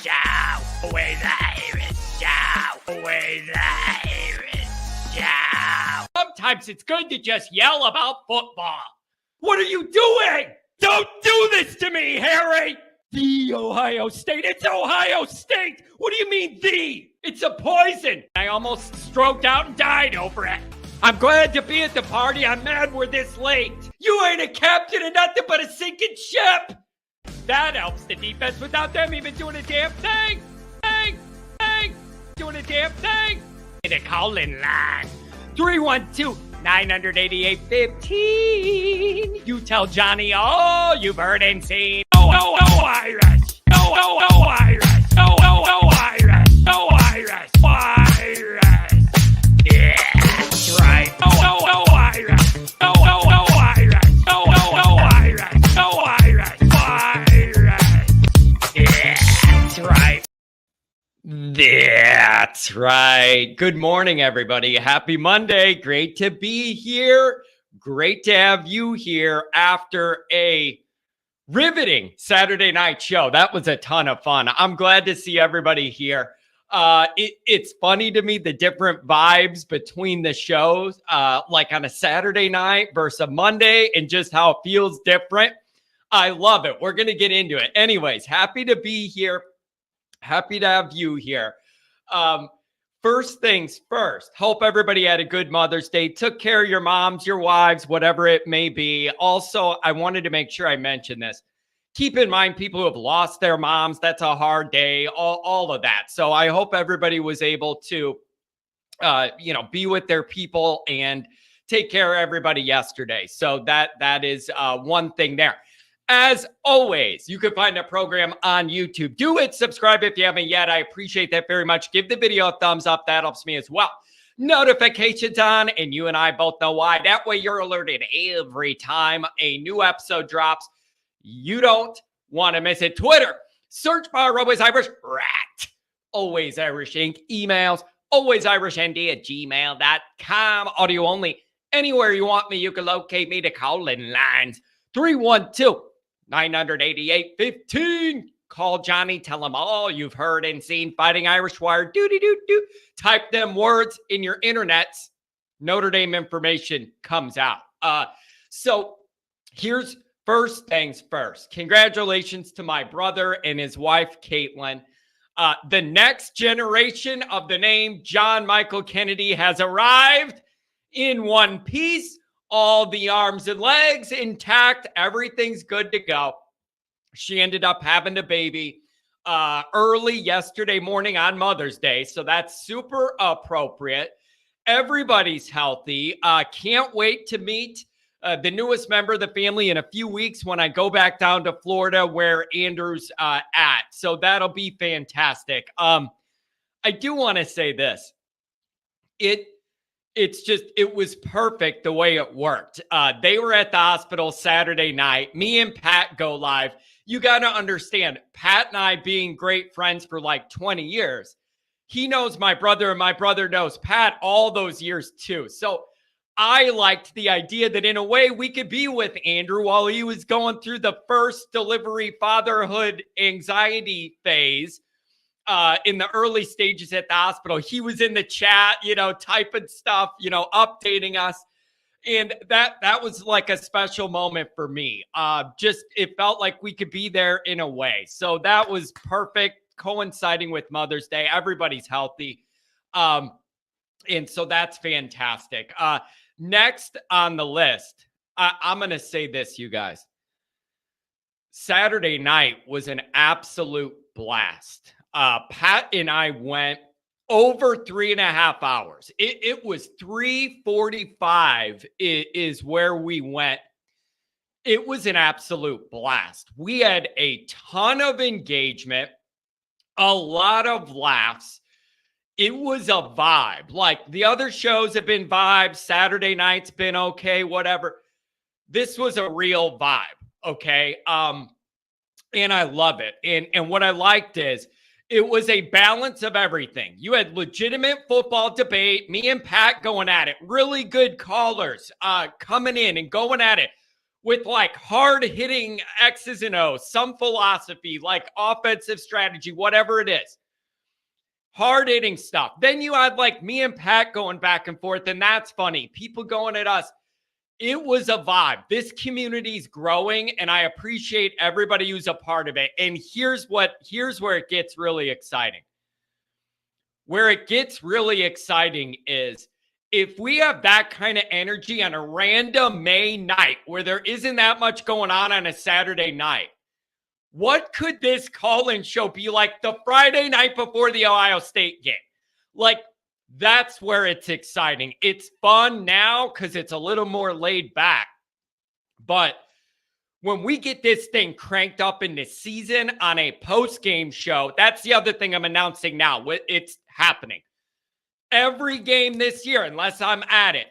Show with Irish. Show with Irish. Show. Sometimes it's good to just yell about football. What are you doing? Don't do this to me, Harry! The Ohio State. It's Ohio State! What do you mean, the? It's a poison. I almost stroked out and died over it. I'm glad to be at the party. I'm mad we're this late. You ain't a captain of nothing but a sinking ship. That helps the defense without them even doing a damn thing. Doing a damn thing. In a call-in line. 312-988-15. You tell Johnny all you've heard and seen. Oh, Irish. Oh, Irish. Oh, Irish. Oh, Irish. Irish. Yeah, that's right. Oh, Irish. Oh, Irish. Oh, Irish. Oh, Irish. Irish. Yeah, that's right. That's right. Good morning, everybody. Happy Monday. Great to be here. Great to have you here after a riveting Saturday night show. That was a ton of fun. I'm glad to see everybody here. It's funny to me, the different vibes between the shows, like on a Saturday night versus a Monday, and just how it feels different. I love it. We're going to get into it. Anyways, happy to be here. Happy to have you here. First things first, hope everybody had a good Mother's Day, took care of your moms, your wives, whatever it may be. Also, I wanted to make sure I mention this. Keep in mind, people who have lost their moms, that's a hard day, all of that. So I hope everybody was able to, be with their people and take care of everybody yesterday. So that is one thing there. As always, you can find the program on YouTube. Do it. Subscribe if you haven't yet. I appreciate that very much. Give the video a thumbs up. That helps me as well. Notifications on, and you and I both know why. That way you're alerted every time a new episode drops. You don't want to miss it. Twitter, search bar Always Irish Rat. Always Irish Inc. Emails, alwaysirishnd@gmail.com. Audio only. Anywhere you want me, you can locate me. To call-in lines 312-988-15. Call Johnny. Tell him all you've heard and seen. Fighting Irish Wire. Do. Type them words in your internets. Notre Dame information comes out. So here's first things first. Congratulations to my brother and his wife, Caitlin. The next generation of the name John Michael Kennedy has arrived in one piece. All the arms and legs intact. Everything's good to go. She ended up having a baby early yesterday morning on Mother's Day. So that's super appropriate. Everybody's healthy. Can't wait to meet the newest member of the family in a few weeks when I go back down to Florida where Andrew's at. So that'll be fantastic. I do want to say this. It was perfect the way it worked. They were at the hospital Saturday night. Me and Pat go live. You got to understand, Pat and I being great friends for like 20 years. He knows my brother and my brother knows Pat all those years too. So I liked the idea that in a way we could be with Andrew while he was going through the first delivery fatherhood anxiety phase. In the early stages at the hospital. He was in the chat, typing stuff, updating us. And that was like a special moment for me. It felt like we could be there in a way. So that was perfect, coinciding with Mother's Day. Everybody's healthy. And so that's fantastic. Next on the list, I'm going to say this, you guys. Saturday night was an absolute blast. Pat and I went over 3.5 hours. It was 3:45 is where we went. It was an absolute blast. We had a ton of engagement, a lot of laughs. It was a vibe. Like the other shows have been vibes. Saturday night's been okay, whatever. This was a real vibe, okay? And I love it. And what I liked is it was a balance of everything. You had legitimate football debate, me and Pat going at it, really good callers coming in and going at it. with like hard hitting X's and O's, some philosophy, like offensive strategy, whatever it is. Hard hitting stuff. Then you had like me and Pat going back and forth, and that's funny. People going at us. It was a vibe. This community's growing, and I appreciate everybody who's a part of it. And here's where it gets really exciting. Where it gets really exciting is if we have that kind of energy on a random May night where there isn't that much going on a Saturday night, what could this call-in show be like the Friday night before the Ohio State game? Like, that's where it's exciting. It's fun now because it's a little more laid back. But when we get this thing cranked up in the season on a post-game show, that's the other thing I'm announcing now. It's happening. Every game this year, unless I'm at it,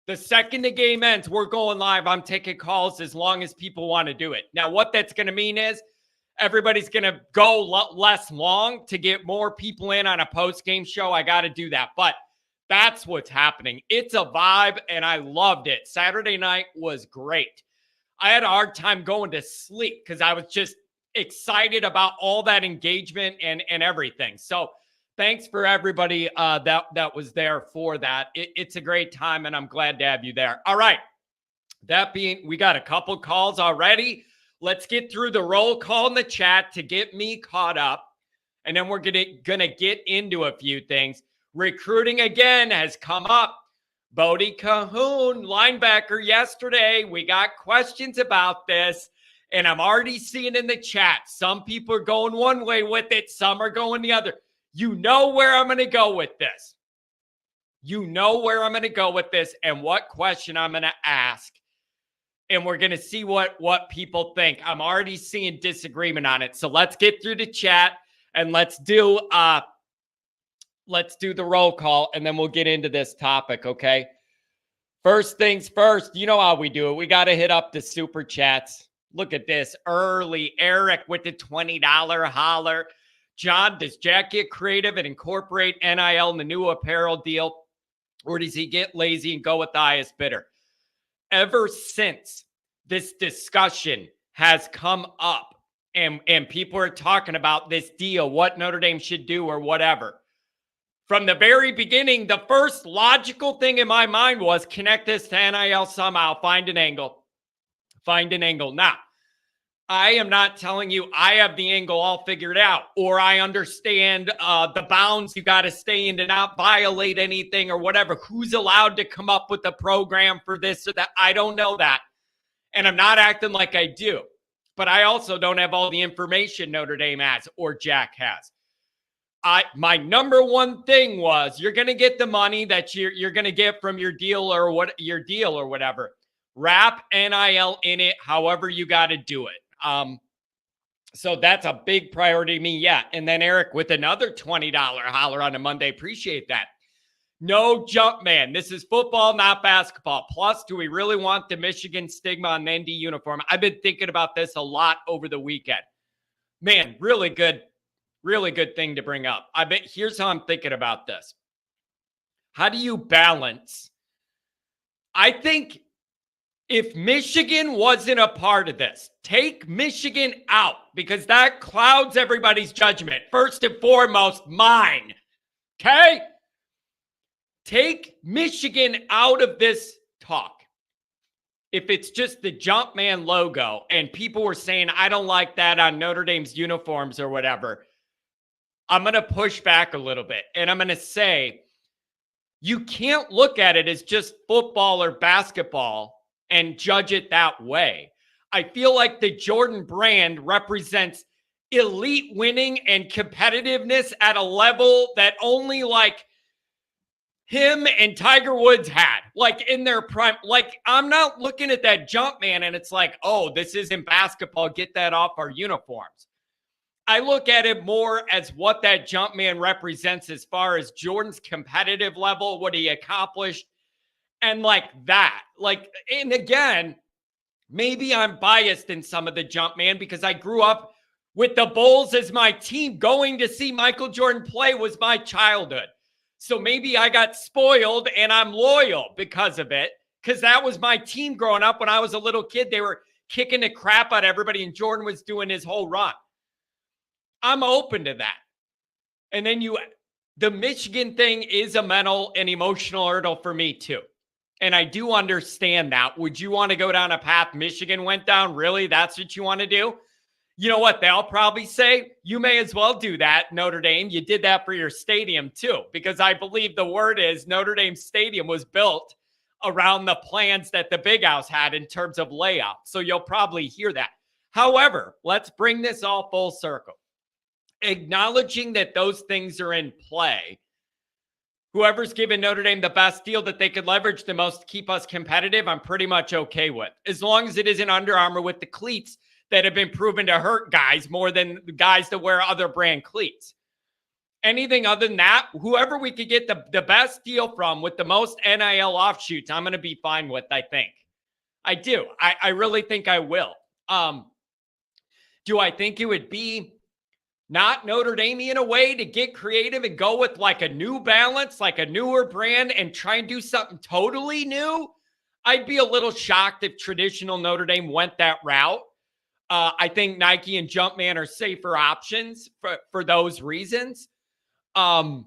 the second the game ends, we're going live. I'm taking calls as long as people want to do it. Now, what that's going to mean is everybody's going to go less long to get more people in on a post-game show. I got to do that. But that's what's happening. It's a vibe, and I loved it. Saturday night was great. I had a hard time going to sleep because I was just excited about all that engagement and everything. So thanks for everybody that was there for that. It's a great time, and I'm glad to have you there. All right. We got a couple calls already. Let's get through the roll call in the chat to get me caught up, and then we're gonna get into a few things. Recruiting again has come up. Bodie Cahoon, linebacker yesterday. We got questions about this, and I'm already seeing in the chat. Some people are going one way with it. Some are going the other. You know where I'm going to go with this. You know where I'm going to go with this and what question I'm going to ask. And we're going to see what people think. I'm already seeing disagreement on it. So let's get through the chat and let's do the roll call, and then we'll get into this topic, okay? First things first, you know how we do it. We got to hit up the super chats. Look at this. Early Eric with the $20 holler. John, does Jack get creative and incorporate NIL in the new apparel deal, or does he get lazy and go with the highest bidder? Ever since this discussion has come up and people are talking about this deal, what Notre Dame should do or whatever, from the very beginning, the first logical thing in my mind was connect this to NIL somehow, find an angle. Now, I am not telling you I have the angle all figured out, or I understand the bounds you got to stay in to not violate anything or whatever. Who's allowed to come up with a program for this or that? I don't know that. And I'm not acting like I do. But I also don't have all the information Notre Dame has or Jack has. My number one thing was you're going to get the money that you're going to get from your deal or whatever. Wrap NIL in it however you got to do it. So that's a big priority to me. Yeah. And then Eric with another $20 holler on a Monday. Appreciate that. No jump man. This is football, not basketball. Plus, do we really want the Michigan stigma on the ND uniform? I've been thinking about this a lot over the weekend. Man, really good thing to bring up. Here's how I'm thinking about this. How do you balance? I think if Michigan wasn't a part of this, take Michigan out because that clouds everybody's judgment. First and foremost, mine. Okay? Take Michigan out of this talk. If it's just the Jumpman logo and people were saying, I don't like that on Notre Dame's uniforms or whatever, I'm going to push back a little bit. And I'm going to say, you can't look at it as just football or basketball and judge it that way. I feel like the Jordan brand represents elite winning and competitiveness at a level that only like him and Tiger Woods had, like in their prime. Like, I'm not looking at that Jumpman and it's like, oh, this isn't basketball. Get that off our uniforms. I look at it more as what that Jumpman represents as far as Jordan's competitive level, what he accomplished, and like that. Like, and again, maybe I'm biased in some of the Jumpman because I grew up with the Bulls as my team. Going to see Michael Jordan play was my childhood. So maybe I got spoiled and I'm loyal because of it, because that was my team growing up when I was a little kid. They were kicking the crap out of everybody, and Jordan was doing his whole run. I'm open to that. And then the Michigan thing is a mental and emotional hurdle for me too. And I do understand that. Would you want to go down a path Michigan went down? Really? That's what you want to do? You know what? They'll probably say, you may as well do that, Notre Dame. You did that for your stadium too, because I believe the word is Notre Dame Stadium was built around the plans that the Big House had in terms of layout. So you'll probably hear that. However, let's bring this all full circle. Acknowledging that those things are in play, whoever's given Notre Dame the best deal that they could leverage the most to keep us competitive, I'm pretty much okay with. As long as it isn't Under Armour with the cleats that have been proven to hurt guys more than the guys that wear other brand cleats. Anything other than that, whoever we could get the best deal from with the most NIL offshoots, I'm going to be fine with, I think. I do. I really think I will. Do I think it would be not Notre Dame in a way to get creative and go with like a New Balance, like a newer brand, and try and do something totally new? I'd be a little shocked if traditional Notre Dame went that route. I think Nike and Jumpman are safer options for those reasons. But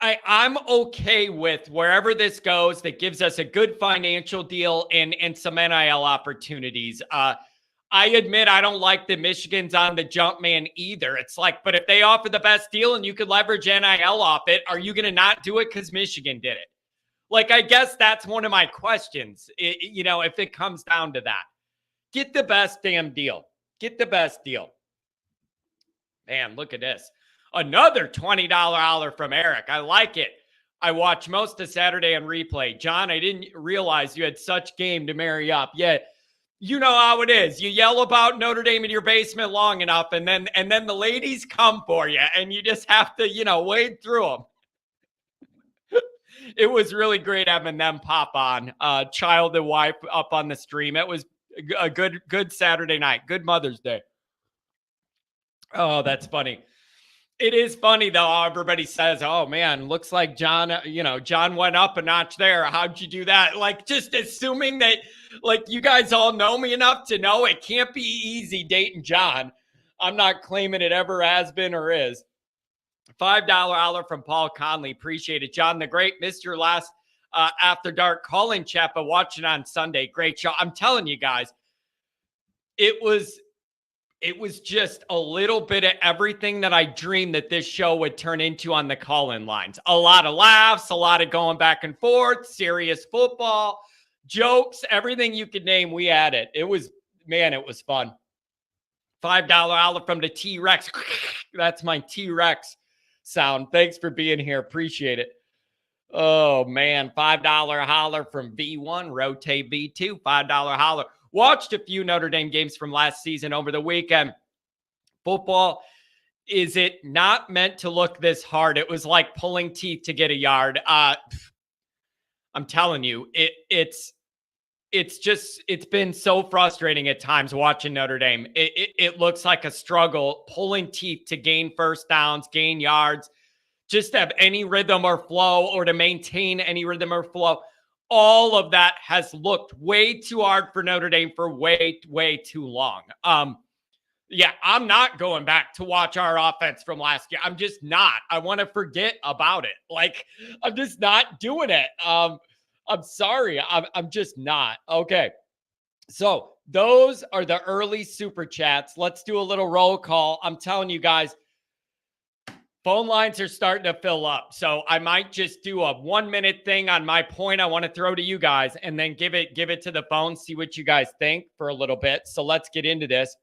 I'm okay with wherever this goes that gives us a good financial deal and some NIL opportunities. I admit I don't like the Michigan's on the Jumpman either. It's like, but if they offer the best deal and you could leverage NIL off it, are you going to not do it because Michigan did it? Like, I guess that's one of my questions, if it comes down to that. Get the best damn deal. Get the best deal. Man, look at this. Another $20 holler from Eric. I like it. I watched most of Saturday on replay. John, I didn't realize you had such game to marry up. Yeah, you know how it is. You yell about Notre Dame in your basement long enough, and then the ladies come for you, and you just have to, wade through them. It was really great having them pop on. Child and wife up on the stream. It was a good Saturday night. Good Mother's Day. Oh, that's funny. It is funny, though, how everybody says, oh, man, looks like John, John went up a notch there. How'd you do that? Like, just assuming that, like, you guys all know me enough to know it can't be easy dating John. I'm not claiming it ever has been or is. $5 holler from Paul Conley. Appreciate it. John the Great, missed your last After Dark call-in chat, but watching on Sunday. Great show. I'm telling you guys, it was just a little bit of everything that I dreamed that this show would turn into on the call-in lines. A lot of laughs, a lot of going back and forth, serious football, jokes, everything you could name, we had it. It was fun. $5 holler from the T-Rex. That's my T-Rex sound. Thanks for being here. Appreciate it. Oh, man. $5 holler from V1, Rotate V2, $5 holler. Watched a few Notre Dame games from last season over the weekend. Football, is it not meant to look this hard? It was like pulling teeth to get a yard. I'm telling you, it's been so frustrating at times watching Notre Dame. It looks like a struggle, pulling teeth to gain first downs, gain yards, just have any rhythm or flow, or to maintain any rhythm or flow. All of that has looked way too hard for Notre Dame for way, way too long. Yeah, I'm not going back to watch our offense from last year. I'm just not. I want to forget about it. Like, I'm just not doing it. I'm sorry. I'm just not. Okay. So those are the early super chats. Let's do a little roll call. I'm telling you guys, phone lines are starting to fill up. So I might just do a 1-minute thing on my point I want to throw to you guys, and then give it to the phone, see what you guys think for a little bit. So let's get into this.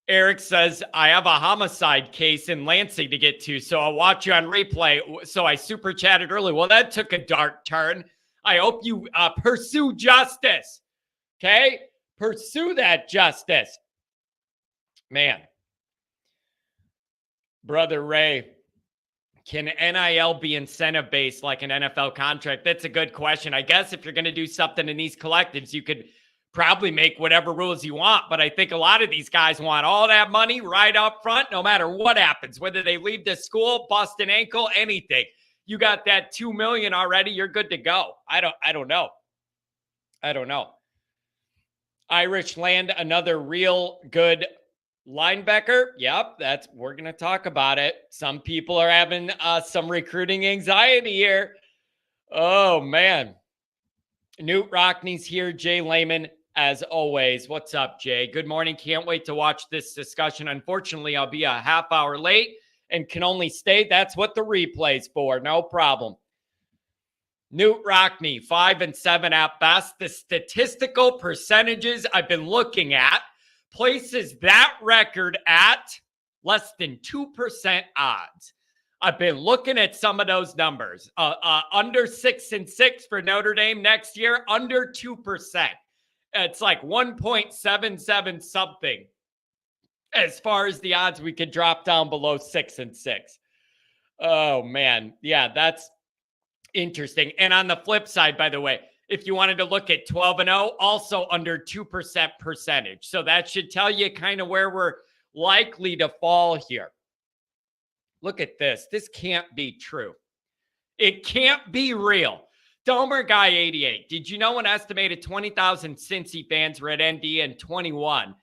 Eric says, I have a homicide case in Lansing to get to, so I'll watch you on replay. So I super chatted early. Well, that took a dark turn. I hope you pursue justice. Okay? Pursue that justice. Man. Brother Ray, can NIL be incentive-based like an NFL contract? That's a good question. I guess if you're going to do something in these collectives, you could probably make whatever rules you want. But I think a lot of these guys want all that money right up front, no matter what happens, whether they leave the school, bust an ankle, anything. you got that 2 million already, you're good to go. I don't know. Irish land another real good linebacker. Yep, we're going to talk about it. Some people are having some recruiting anxiety here. Oh, man. Newt Rockney's here. Jay Lehman, as always. What's up, Jay? Good morning. Can't wait to watch this discussion. Unfortunately, I'll be a half hour late and can only stay. That's what the replay's for. No problem. Newt Rockney, 5-7 at best. The statistical percentages I've been looking at places that record at less than 2% odds. I've been looking at some of those numbers. Under 6-6 for Notre Dame next year, under 2%. It's like 1.77 something as far as the odds we could drop down below 6-6. Oh, man. Yeah, that's interesting. And on the flip side, by the way, if you wanted to look at 12-0, also under 2% percentage. So that should tell you kind of where we're likely to fall here. Look at this. This can't be true. It can't be real. Domer Guy 88. Did you know an estimated 20,000 Cincy fans were at ND in 21,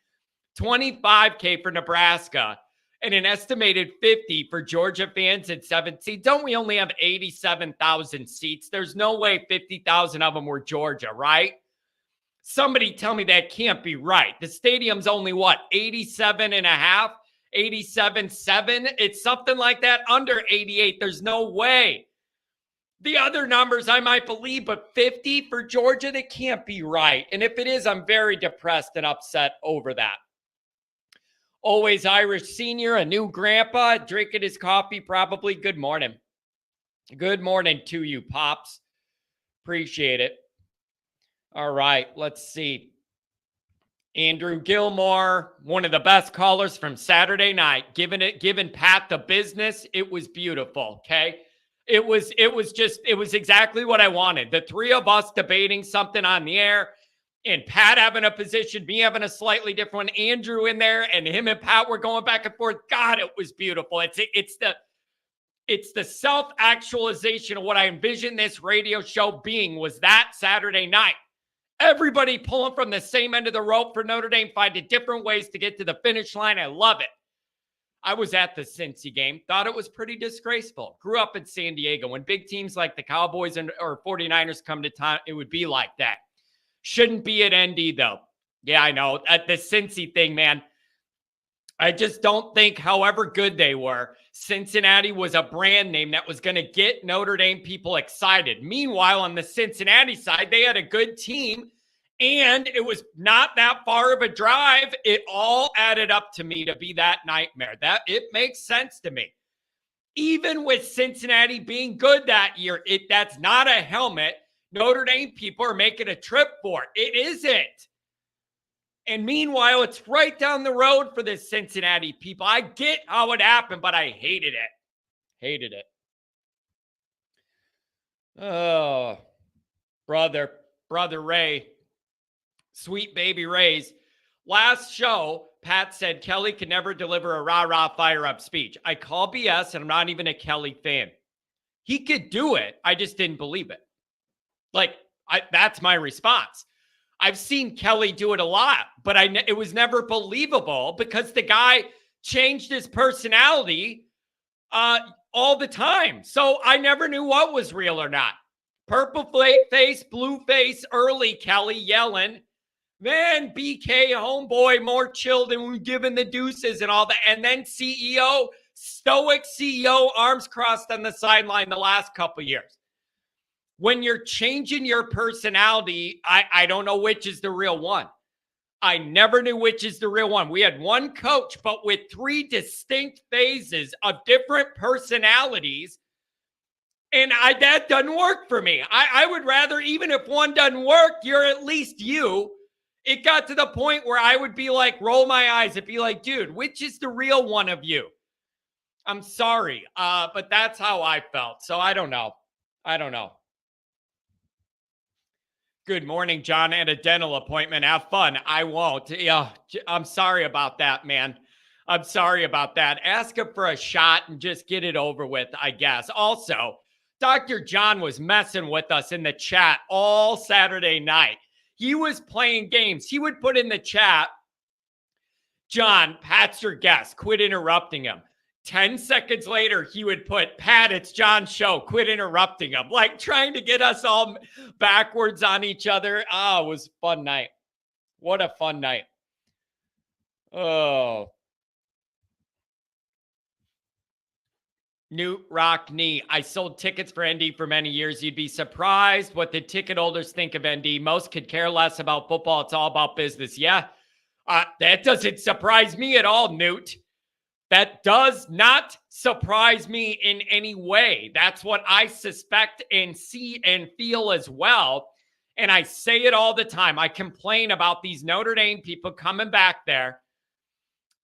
25K for Nebraska, and an estimated 50 for Georgia fans at 17? Don't we only have 87,000 seats? There's no way 50,000 of them were Georgia, right? Somebody tell me that can't be right. The stadium's only what, 87 and a half, 87.7? It's something like that, under 88. There's no way. The other numbers I might believe, but 50 for Georgia, that can't be right. And if it is, I'm very depressed and upset over that. Always Irish senior, a new grandpa, drinking his coffee probably. Good morning. Good morning to you, Pops. Appreciate it. All right, let's see. Andrew Gilmore, one of the best callers from Saturday night, giving Pat the business. It was beautiful, okay? It was exactly what I wanted. The three of us debating something on the air, and Pat having a position, me having a slightly different one, Andrew in there, and him and Pat were going back and forth. God, it was beautiful. It's the self-actualization of what I envisioned this radio show being, was that Saturday night. Everybody pulling from the same end of the rope for Notre Dame, finding different ways to get to the finish line. I love it. I was at the Cincy game, thought it was pretty disgraceful. Grew up in San Diego. When big teams like the Cowboys or 49ers come to town, it would be like that. Shouldn't be at ND, though. Yeah, I know. At the Cincy thing, man, I just don't think, however good they were, Cincinnati was a brand name that was going to get Notre Dame people excited. Meanwhile, on the Cincinnati side, they had a good team, and it was not that far of a drive. It all added up to me to be that nightmare. That it makes sense to me. Even with Cincinnati being good that year, that's not a helmet Notre Dame people are making a trip for. It isn't. And meanwhile, it's right down the road for the Cincinnati people. I get how it happened, but I hated it. Hated it. Oh, brother Ray, sweet baby Rays. Last show, Pat said Kelly could never deliver a rah-rah fire-up speech. I call BS, and I'm not even a Kelly fan. He could do it. I just didn't believe it. That's my response. I've seen Kelly do it a lot, but it was never believable because the guy changed his personality all the time. So I never knew what was real or not. Purple face, blue face, early Kelly yelling, man, BK homeboy, more chill than we giving the deuces and all that. And then CEO, stoic CEO, arms crossed on the sideline the last couple years. When you're changing your personality, I don't know which is the real one. I never knew which is the real one. We had one coach, but with three distinct phases of different personalities. And that doesn't work for me. I would rather, even if one doesn't work, you're at least you. It got to the point where I would be like, roll my eyes. It'd be like, dude, which is the real one of you? I'm sorry, but that's how I felt. So I don't know. Good morning, John. At a dental appointment. Have fun. I won't. Yeah, I'm sorry about that, man. I'm sorry about that. Ask him for a shot and just get it over with, I guess. Also, Dr. John was messing with us in the chat all Saturday night. He was playing games. He would put in the chat, John, Pat's your guest. Quit interrupting him. 10 seconds later, he would put, Pat, it's John's show. Quit interrupting him. Like trying to get us all backwards on each other. Oh, it was a fun night. What a fun night. Oh. Newt Rockney. I sold tickets for ND for many years. You'd be surprised what the ticket holders think of ND. Most could care less about football. It's all about business. Yeah, that doesn't surprise me at all, Newt. That does not surprise me in any way. That's what I suspect and see and feel as well. And I say it all the time. I complain about these Notre Dame people coming back there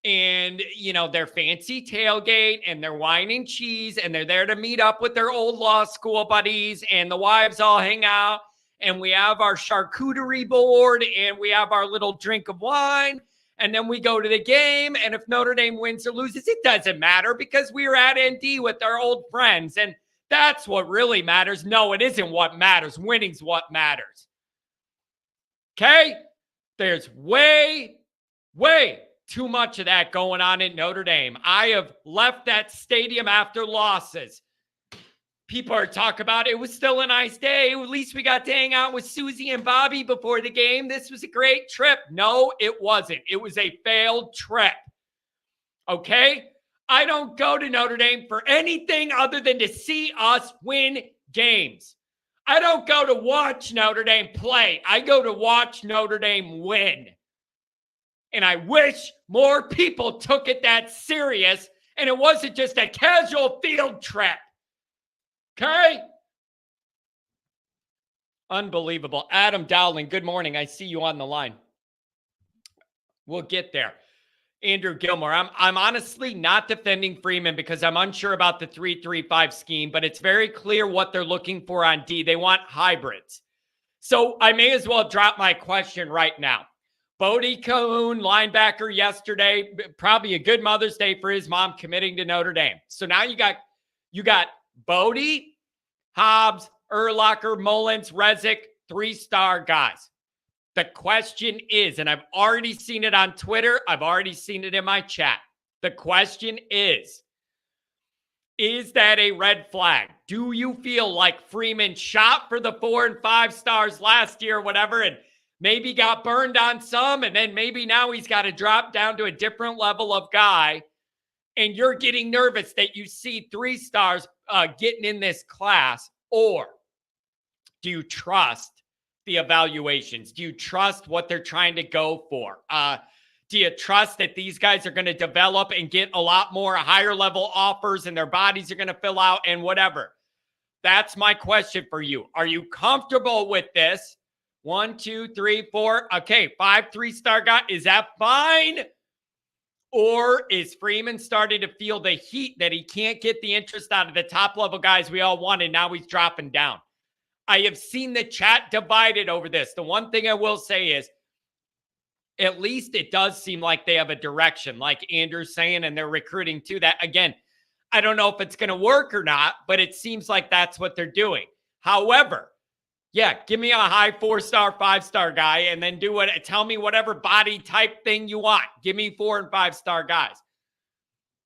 and, you know, their fancy tailgate and their wine and cheese, and they're there to meet up with their old law school buddies, and the wives all hang out, and we have our charcuterie board, and we have our little drink of wine, and then we go to the game, and if Notre Dame wins or loses, it doesn't matter because we were at ND with our old friends, and that's what really matters. No, it isn't what matters. Winning's what matters. Okay? There's way too much of that going on in Notre Dame. I have left that stadium after losses. People are talking about it was still a nice day. At least we got to hang out with Susie and Bobby before the game. This was a great trip. No, it wasn't. It was a failed trip. Okay? I don't go to Notre Dame for anything other than to see us win games. I don't go to watch Notre Dame play. I go to watch Notre Dame win. And I wish more people took it that serious and it wasn't just a casual field trip. Okay? Unbelievable. Adam Dowling, good morning. I see you on the line. We'll get there. Andrew Gilmore, I'm honestly not defending Freeman because I'm unsure about the 3-3-5 scheme, but it's very clear what they're looking for on D. They want hybrids. So I may as well drop my question right now. Bodie Cahoon, linebacker yesterday, probably a good Mother's Day for his mom committing to Notre Dame. So now you got Bodie, Hobbs, Urlacher, Mullins, Rezick, 3-star guys. The question is, and I've already seen it on Twitter, I've already seen it in my chat. The question is that a red flag? Do you feel like Freeman shot for the 4 and 5 stars last year or whatever, and maybe got burned on some, and then maybe now he's got to drop down to a different level of guy, and you're getting nervous that you see 3 stars getting in this class? Or do you trust the evaluations? Do you trust what they're trying to go for? Do you trust that these guys are going to develop and get a lot more higher level offers and their bodies are going to fill out and whatever? That's my question for you. Are you comfortable with this? 1, 2, 3, 4. Okay, 5 3-star guy. Is that fine? Or is Freeman starting to feel the heat that he can't get the interest out of the top level guys we all wanted? Now he's dropping down. I have seen the chat divided over this. The one thing I will say is, at least it does seem like they have a direction, like Andrew's saying, and they're recruiting to that. Again, I don't know if it's going to work or not, but it seems like that's what they're doing. However, yeah, give me a high 4-star, 5-star guy, and then tell me whatever body type thing you want. Give me 4 and 5-star guys.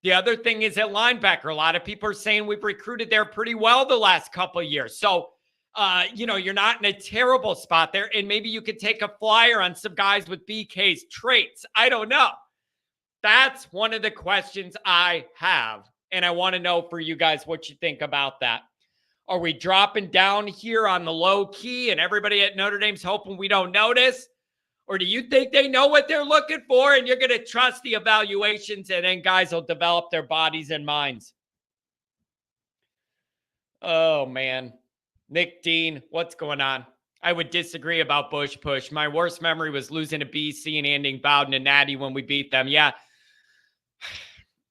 The other thing is at linebacker. A lot of people are saying we've recruited there pretty well the last couple of years. So, you're not in a terrible spot there, and maybe you could take a flyer on some guys with BK's traits. I don't know. That's one of the questions I have, and I want to know for you guys what you think about that. Are we dropping down here on the low key and everybody at Notre Dame's hoping we don't notice? Or do you think they know what they're looking for and you're going to trust the evaluations and then guys will develop their bodies and minds? Oh, man. Nick Dean, what's going on? I would disagree about Bush Push. My worst memory was losing to BC and ending Bowden and Natty when we beat them. Yeah.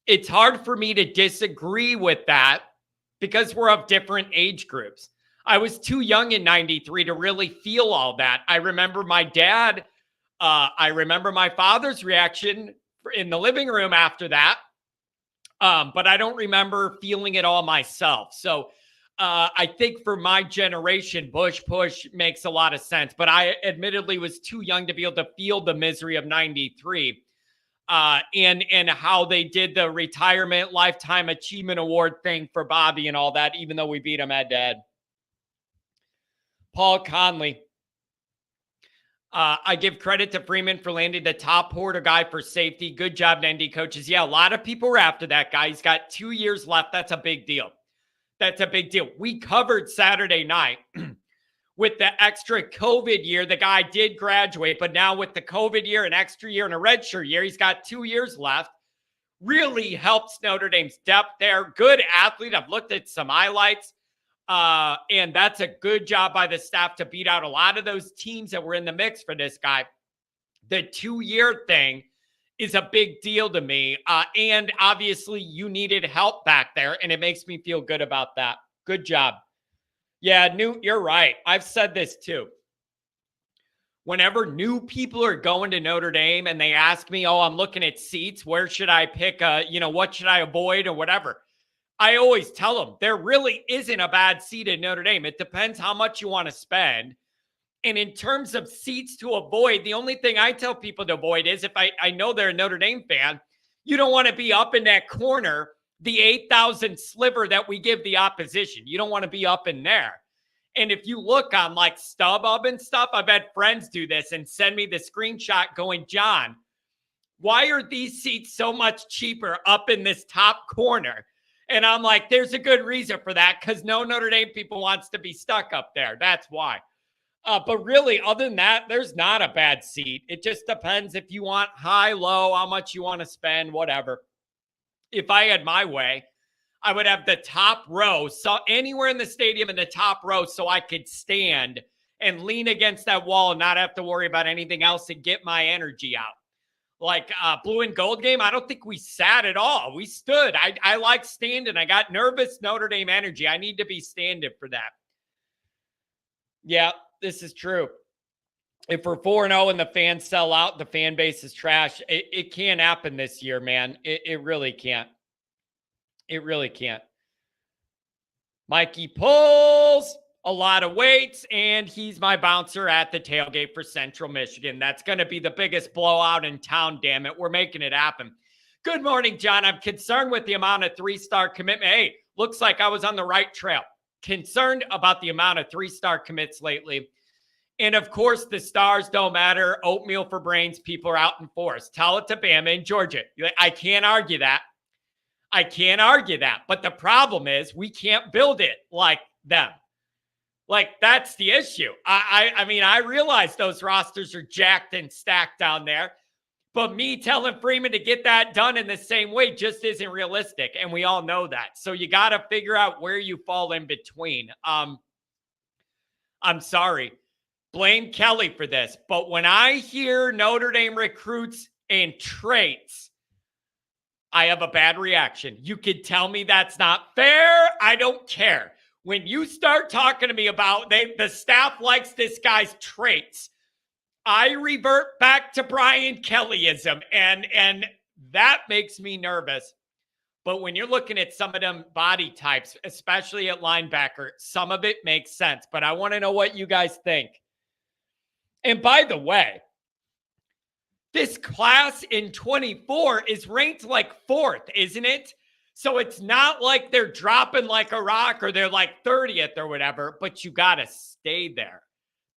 It's hard for me to disagree with that because we're of different age groups. I was too young in 93 to really feel all that. I remember my dad. I remember my father's reaction in the living room after that. But I don't remember feeling it all myself. So I think for my generation, Bush push makes a lot of sense, but I admittedly was too young to be able to feel the misery of 93 and how they did the retirement lifetime achievement award thing for Bobby and all that, even though we beat him head to head. Paul Conley. I give credit to Freeman for landing the top Porter guy for safety. Good job, ND coaches. Yeah, a lot of people were after that guy. He's got 2 years left. That's a big deal. That's a big deal. We covered Saturday night with the extra COVID year. The guy did graduate, but now with the COVID year, an extra year, and a redshirt year, he's got 2 years left. Really helps Notre Dame's depth there. Good athlete. I've looked at some highlights. And that's a good job by the staff to beat out a lot of those teams that were in the mix for this guy. The 2-year thing is a big deal to me. And obviously you needed help back there, and it makes me feel good about that. Good job. Yeah, you're right. I've said this too. Whenever new people are going to Notre Dame and they ask me, oh, I'm looking at seats, where should I pick, what should I avoid or whatever? I always tell them there really isn't a bad seat at Notre Dame. It depends how much you want to spend. And in terms of seats to avoid, the only thing I tell people to avoid is if I know they're a Notre Dame fan, you don't want to be up in that corner, the 8,000 sliver that we give the opposition. You don't want to be up in there. And if you look on like StubHub and stuff, I've had friends do this and send me the screenshot going, John, why are these seats so much cheaper up in this top corner? And I'm like, there's a good reason for that, because no Notre Dame people wants to be stuck up there. That's why. But really, other than that, there's not a bad seat. It just depends if you want high, low, how much you want to spend, whatever. If I had my way, I would have the top row, so anywhere in the stadium in the top row, so I could stand and lean against that wall and not have to worry about anything else and get my energy out. Like blue and gold game, I don't think we sat at all. We stood. I like standing. I got nervous Notre Dame energy. I need to be standing for that. Yeah, this is true. If we're 4-0 and the fans sell out, the fan base is trash. It can't happen this year, man. It really can't. It really can't. Mikey pulls a lot of weights, and he's my bouncer at the tailgate for Central Michigan. That's going to be the biggest blowout in town, damn it. We're making it happen. Good morning, John. I'm concerned with the amount of 3-star commitment. Hey, looks like I was on the right trail. Concerned about the amount of 3-star commits lately. And, of course, the stars don't matter. Oatmeal for brains. People are out in force. Tell it to Bama and Georgia. I can't argue that. I can't argue that. But the problem is we can't build it like them. Like, that's the issue. I mean, I realize those rosters are jacked and stacked down there, but me telling Freeman to get that done in the same way just isn't realistic, and we all know that. So you got to figure out where you fall in between. I'm sorry. Blame Kelly for this, but when I hear Notre Dame recruits and traits, I have a bad reaction. You could tell me that's not fair. I don't care. When you start talking to me about the staff likes this guy's traits, I revert back to Brian Kellyism, and that makes me nervous. But when you're looking at some of them body types, especially at linebacker, some of it makes sense. But I want to know what you guys think. And by the way, this class in 24 is ranked like 4th, isn't it? So it's not like they're dropping like a rock or they're like 30th or whatever, but you got to stay there.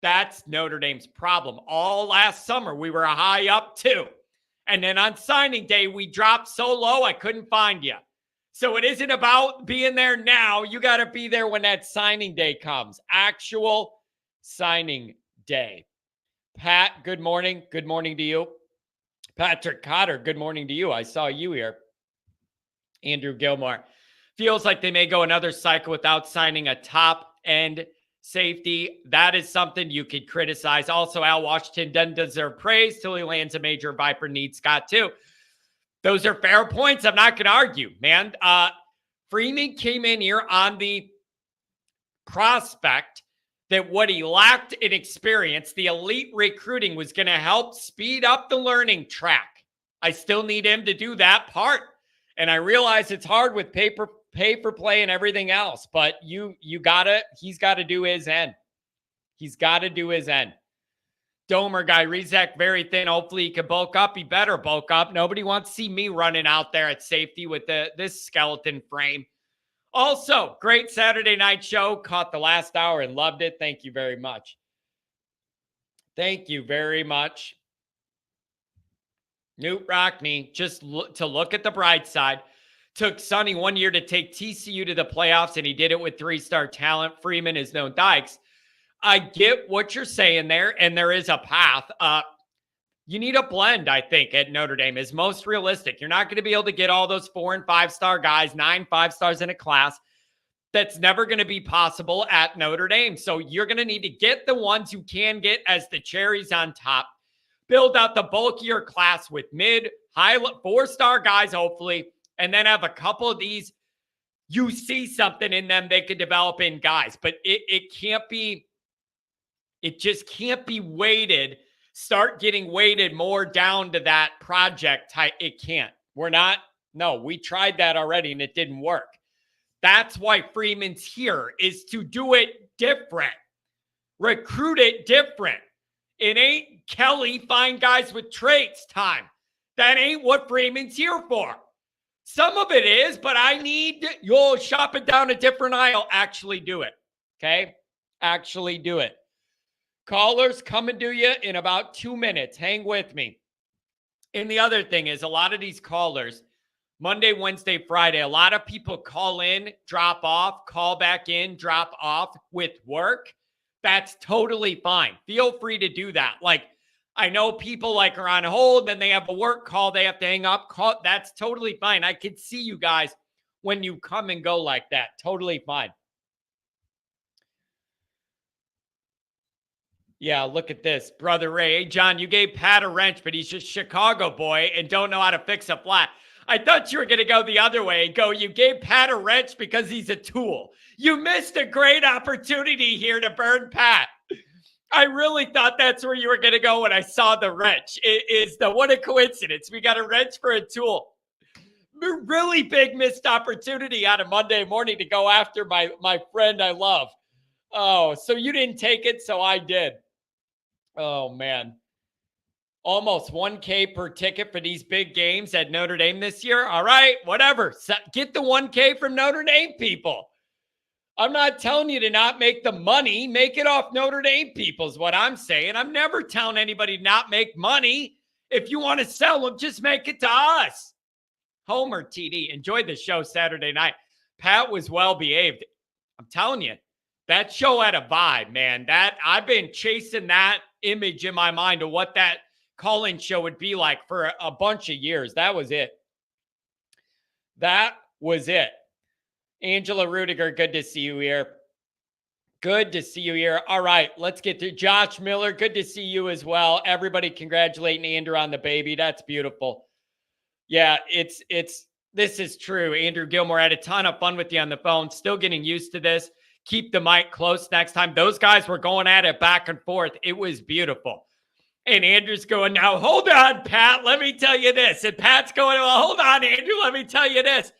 That's Notre Dame's problem. All last summer, we were high up too. And then on signing day, we dropped so low, I couldn't find you. So it isn't about being there now. You got to be there when that signing day comes. Actual signing day. Pat, good morning. Good morning to you. Patrick Cotter, good morning to you. I saw you here. Andrew Gilmore. Feels like they may go another cycle without signing a top-end safety. That is something you could criticize. Also, Al Washington doesn't deserve praise till he lands a major Viper. Needs Scott too. Those are fair points. I'm not going to argue, man. Freeman came in here on the prospect that what he lacked in experience, the elite recruiting, was going to help speed up the learning track. I still need him to do that part. And I realize it's hard with pay for play and everything else. But he's got to do his end. He's got to do his end. Domer guy, Rizek, very thin. Hopefully he can bulk up. He better bulk up. Nobody wants to see me running out there at safety with this skeleton frame. Also, great Saturday night show. Caught the last hour and loved it. Thank you very much. Thank you very much. Newt Rockney, just to look at the bright side. Took Sonny 1 year to take TCU to the playoffs, and he did it with 3-star talent. Freeman is no Dykes. I get what you're saying there, and there is a path. You need a blend, I think, at Notre Dame is most realistic. You're not going to be able to get all those 4- and 5-star guys, 9 5-stars in a class. That's never going to be possible at Notre Dame. So you're going to need to get the ones you can get as the cherries on top. Build out the bulkier class with high 4-star guys, hopefully, and then have a couple of these. You see something in them they could develop in guys, but it can't be. It just can't be weighted. Start getting weighted more down to that project type. It can't. We tried that already and it didn't work. That's why Freeman's here, is to do it different. Recruit it different. It ain't Kelly find guys with traits time. That ain't what Freeman's here for. Some of it is, but you'll shop it down a different aisle. Actually do it. Okay? Actually do it. Callers coming to you in about 2 minutes. Hang with me. And the other thing is, a lot of these callers, Monday, Wednesday, Friday, a lot of people call in, drop off, call back in, drop off with work. That's totally fine. Feel free to do that. Like, I know people are on hold, then they have a work call, they have to hang up. That's totally fine. I could see you guys when you come and go like that. Totally fine. Yeah, look at this. Brother Ray. Hey, John, you gave Pat a wrench, but he's just Chicago boy and don't know how to fix a flat. I thought you were going to go the other way and go, you gave Pat a wrench because he's a tool. You missed a great opportunity here to burn Pat. I really thought that's where you were going to go when I saw the wrench. What a coincidence. We got a wrench for a tool. Really big missed opportunity on a Monday morning to go after my friend I love. Oh, so you didn't take it, so I did. Oh, man. Almost $1K per ticket for these big games at Notre Dame this year. All right, whatever. Get the $1K from Notre Dame people. I'm not telling you to not make the money. Make it off Notre Dame people is what I'm saying. I'm never telling anybody to not make money. If you want to sell them, just make it to us. Homer TD. Enjoyed the show Saturday night. Pat was well behaved. I'm telling you, that show had a vibe, man. I've been chasing that image in my mind of what that call-in show would be like for a bunch of years. That was it. That was it. Angela Rudiger, good to see you here. Good to see you here. All right, let's get to Josh Miller. Good to see you as well. Everybody congratulating Andrew on the baby. That's beautiful. Yeah, this is true. Andrew Gilmore had a ton of fun with you on the phone. Still getting used to this. Keep the mic close next time. Those guys were going at it back and forth. It was beautiful. And Andrew's going, now, hold on, Pat. Let me tell you this. And Pat's going, well, hold on, Andrew. Let me tell you this.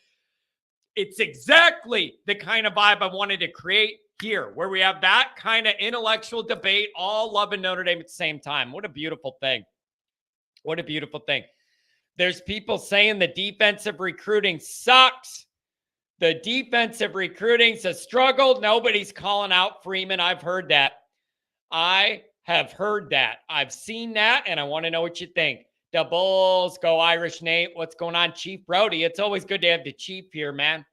It's exactly the kind of vibe I wanted to create here, where we have that kind of intellectual debate, all loving Notre Dame at the same time. What a beautiful thing. What a beautiful thing. There's people saying the defensive recruiting sucks. The defensive recruiting's a struggle. Nobody's calling out Freeman. I've heard that. I have heard that. I've seen that, and I want to know what you think. The Bulls, go Irish Nate. What's going on, Chief Brody? It's always good to have the Chief here, man.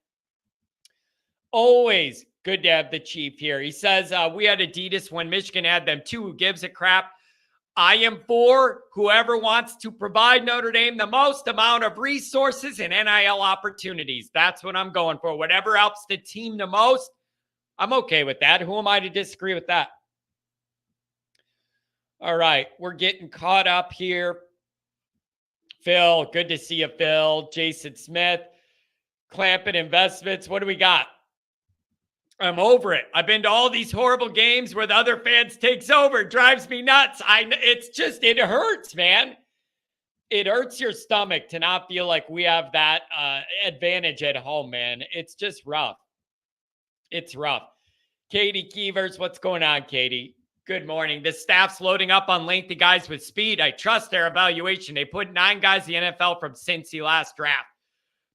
Always good to have the Chief here. He says, we had Adidas when Michigan had them too. Who gives a crap? I am for whoever wants to provide Notre Dame the most amount of resources and NIL opportunities. That's what I'm going for. Whatever helps the team the most, I'm okay with that. Who am I to disagree with that? All right, we're getting caught up here. Phil, good to see you, Phil. Jason Smith, Clampett Investments. What do we got? I'm over it. I've been to all these horrible games where the other fans takes over. It drives me nuts. It hurts, man. it hurts your stomach to not feel like we have that advantage at home, man. It's just rough. It's rough. Katie Keevers, what's going on, Katie? Good morning. The staff's loading up on lengthy guys with speed. I trust their evaluation. They put 9 guys in the NFL from Cincy last draft.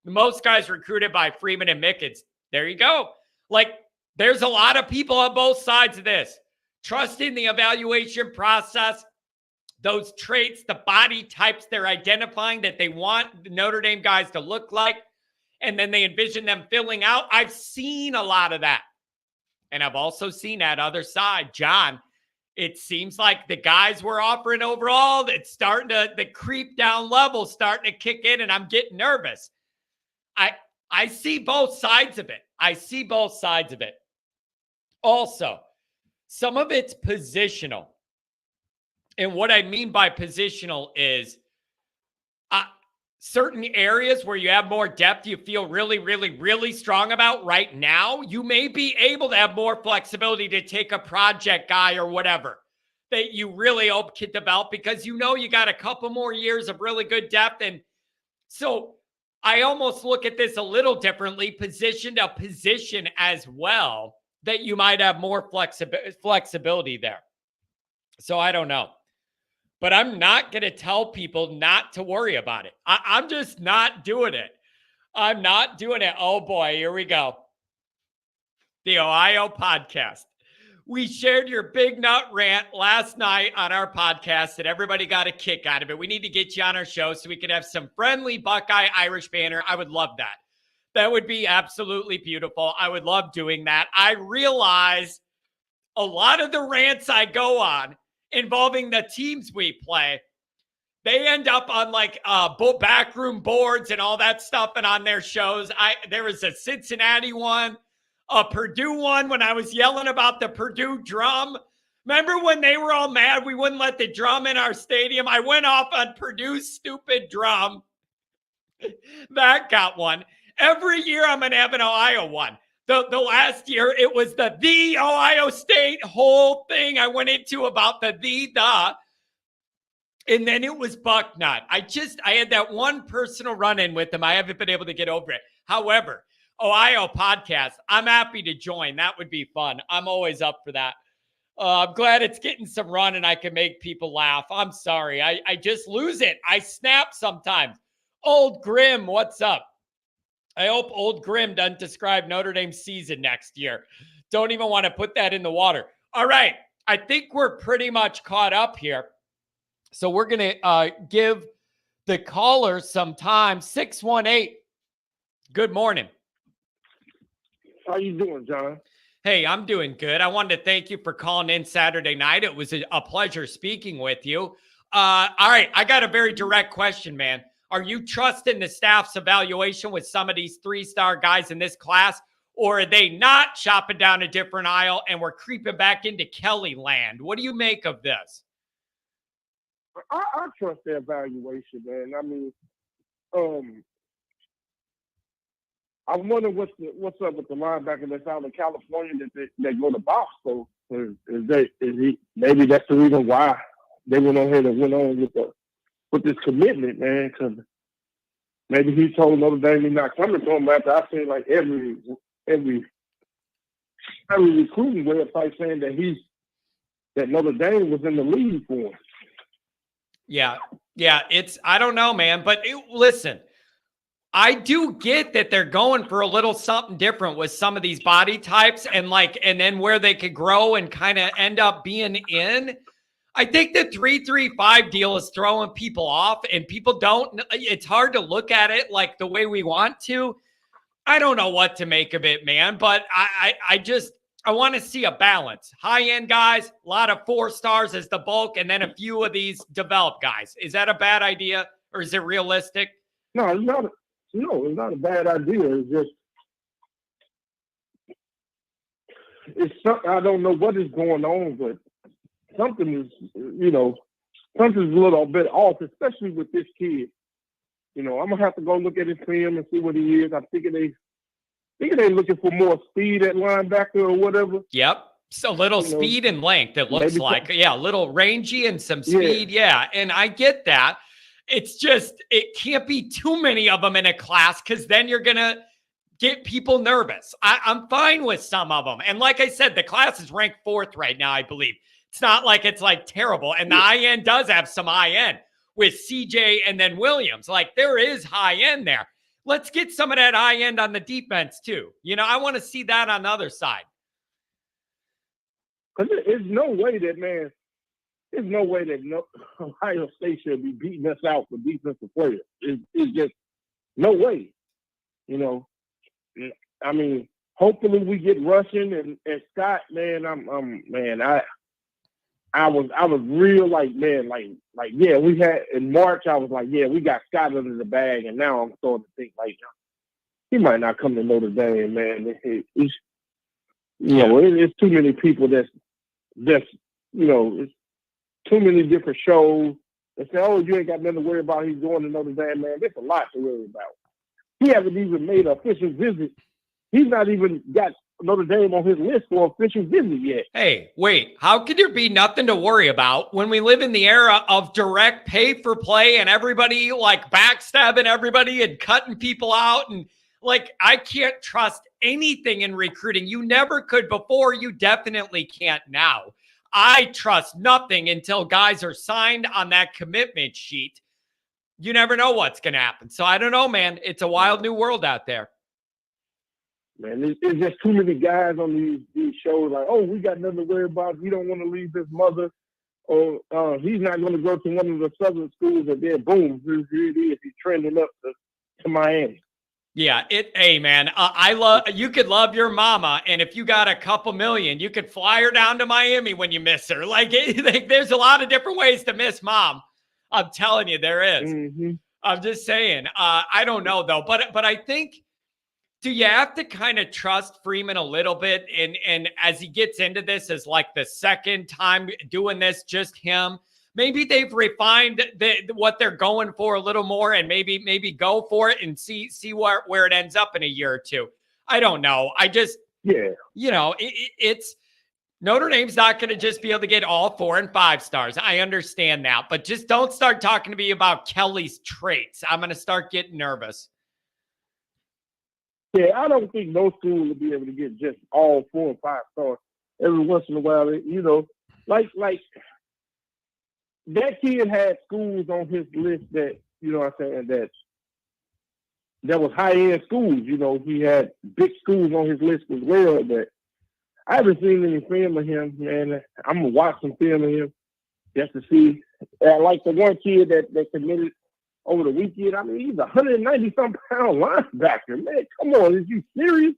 The most guys recruited by Freeman and Mickens. There you go. Like, there's a lot of people on both sides of this. Trusting the evaluation process, those traits, the body types they're identifying that they want the Notre Dame guys to look like, and then they envision them filling out. I've seen a lot of that. And I've also seen that other side. John, it seems like the guys we're offering overall, it's starting to, the creep down level starting to kick in, and I'm getting nervous. I see both sides of it. I see both sides of it. Also, some of it's positional. And what I mean by positional is certain areas where you have more depth, you feel really, really, really strong about right now, you may be able to have more flexibility to take a project guy or whatever that you really hope can develop because you know you got a couple more years of really good depth. And so I almost look at this a little differently, position to position as well, that you might have more flexibility there. So I don't know. But I'm not going to tell people not to worry about it. I'm just not doing it. I'm not doing it. Oh, boy, here we go. The Ohio podcast. We shared your big nut rant last night on our podcast, and everybody got a kick out of it. We need to get you on our show so we could have some friendly Buckeye Irish banner. I would love that. That would be absolutely beautiful. I would love doing that. I realize a lot of the rants I go on involving the teams we play, they end up on like backroom boards and all that stuff and on their shows. There was a Cincinnati one, a Purdue one when I was yelling about the Purdue drum. Remember when they were all mad we wouldn't let the drum in our stadium? I went off on Purdue's stupid drum. That got one. Every year I'm going to have an Ohio one. The last year, it was the Ohio State whole thing I went into about the. And then it was Bucknut. I had that one personal run-in with them. I haven't been able to get over it. However, Ohio podcast, I'm happy to join. That would be fun. I'm always up for that. I'm glad it's getting some run and I can make people laugh. I'm sorry. I just lose it. I snap sometimes. Old Grim, what's up? I hope Old Grim doesn't describe Notre Dame's season next year. Don't even want to put that in the water. All right. I think we're pretty much caught up here. So we're going to give the caller some time. 618. Good morning. How you doing, John? Hey, I'm doing good. I wanted to thank you for calling in Saturday night. It was a pleasure speaking with you. All right. I got a very direct question, man. Are you trusting the staff's evaluation with some of these 3-star guys in this class, or are they not chopping down a different aisle and we're creeping back into Kelly land? What do you make of this? I trust their evaluation, man. I mean, I wonder what's up with the linebacker that's out in California that go to Boston. Maybe that's the reason why they went on here and went on with this commitment, man, because maybe he told Notre Dame he's not coming to him after I seen like every recruiting website saying that Notre Dame was in the league for him. Yeah, I don't know, man, but listen, I do get that they're going for a little something different with some of these body types and then where they could grow and kind of end up being in. I think the 3-3-5 deal is throwing people off and people it's hard to look at it like the way we want to. I don't know what to make of it, man, but I want to see a balance. High-end guys, a lot of 4 stars as the bulk, and then a few of these developed guys. Is that a bad idea or is it realistic? No, it's not. It's not a bad idea. It's I don't know what is going on, but something is, something's a little bit off, especially with this kid. I'm gonna have to go look at his film and see what he is. I think they're looking for more speed at linebacker or whatever. Yep. So little speed and length, it looks like. Yeah, a little rangy and some speed. Yeah. And I get that. it's just, it can't be too many of them in a class because then you're going to get people nervous. I'm fine with some of them. And like I said, the class is ranked 4th right now, I believe. It's not like it's like terrible. And the IN does have some IN with CJ and then Williams. Like there is high end there. Let's get some of that high end on the defense too. You know, I want to see that on the other side. Because there's no way that, man, there's no way that Ohio State should be beating us out for defensive players. It's just no way. You know, I mean, hopefully we get Russian and Scott, man. I was real like, man, like yeah, we had in March. I was like, yeah, we got Scott under the bag, and now I'm starting to think like he might not come to Notre Dame, man. It's too many people that's it's too many different shows. They say, oh, you ain't got nothing to worry about. He's going to Notre Dame, man. There's a lot to worry about. He hasn't even made an official visit. He's not even got Notre Dame on his list for official visit yet. Hey, wait, how could there be nothing to worry about when we live in the era of direct pay for play and everybody like backstabbing everybody and cutting people out? And like, I can't trust anything in recruiting. You never could before. You definitely can't now. I trust nothing until guys are signed on that commitment sheet. You never know what's going to happen. So I don't know, man. It's a wild new world out there. Man, there's just too many guys on these shows like, oh, we got nothing to worry about. We don't want to leave his mother. Or he's not going to go to one of the southern schools, and then boom, here it is. He's trending up to Miami. Yeah, hey, man, you could love your mama, and if you got a couple million, you could fly her down to Miami when you miss her. Like there's a lot of different ways to miss mom. I'm telling you, there is. Mm-hmm. I'm just saying. I don't know, though. But I think, do you have to kind of trust Freeman a little bit? And as he gets into this as like the second time doing this, just him, maybe they've refined what they're going for a little more and maybe go for it and see where it ends up in a year or two. I don't know. It's Notre Dame's not going to just be able to get all 4 and 5 stars. I understand that, but just don't start talking to me about Kelly's traits. I'm going to start getting nervous. Yeah, I don't think no school will be able to get just all 4 and 5 stars. Every once in a while, like that kid had schools on his list that, what I'm saying, that was high-end schools. He had big schools on his list as well, but I haven't seen any film of him, man. I'm going to watch some film of him just to see. Like the one kid that committed over the weekend, I mean, he's a 190-something pound linebacker, man. Come on, is you serious?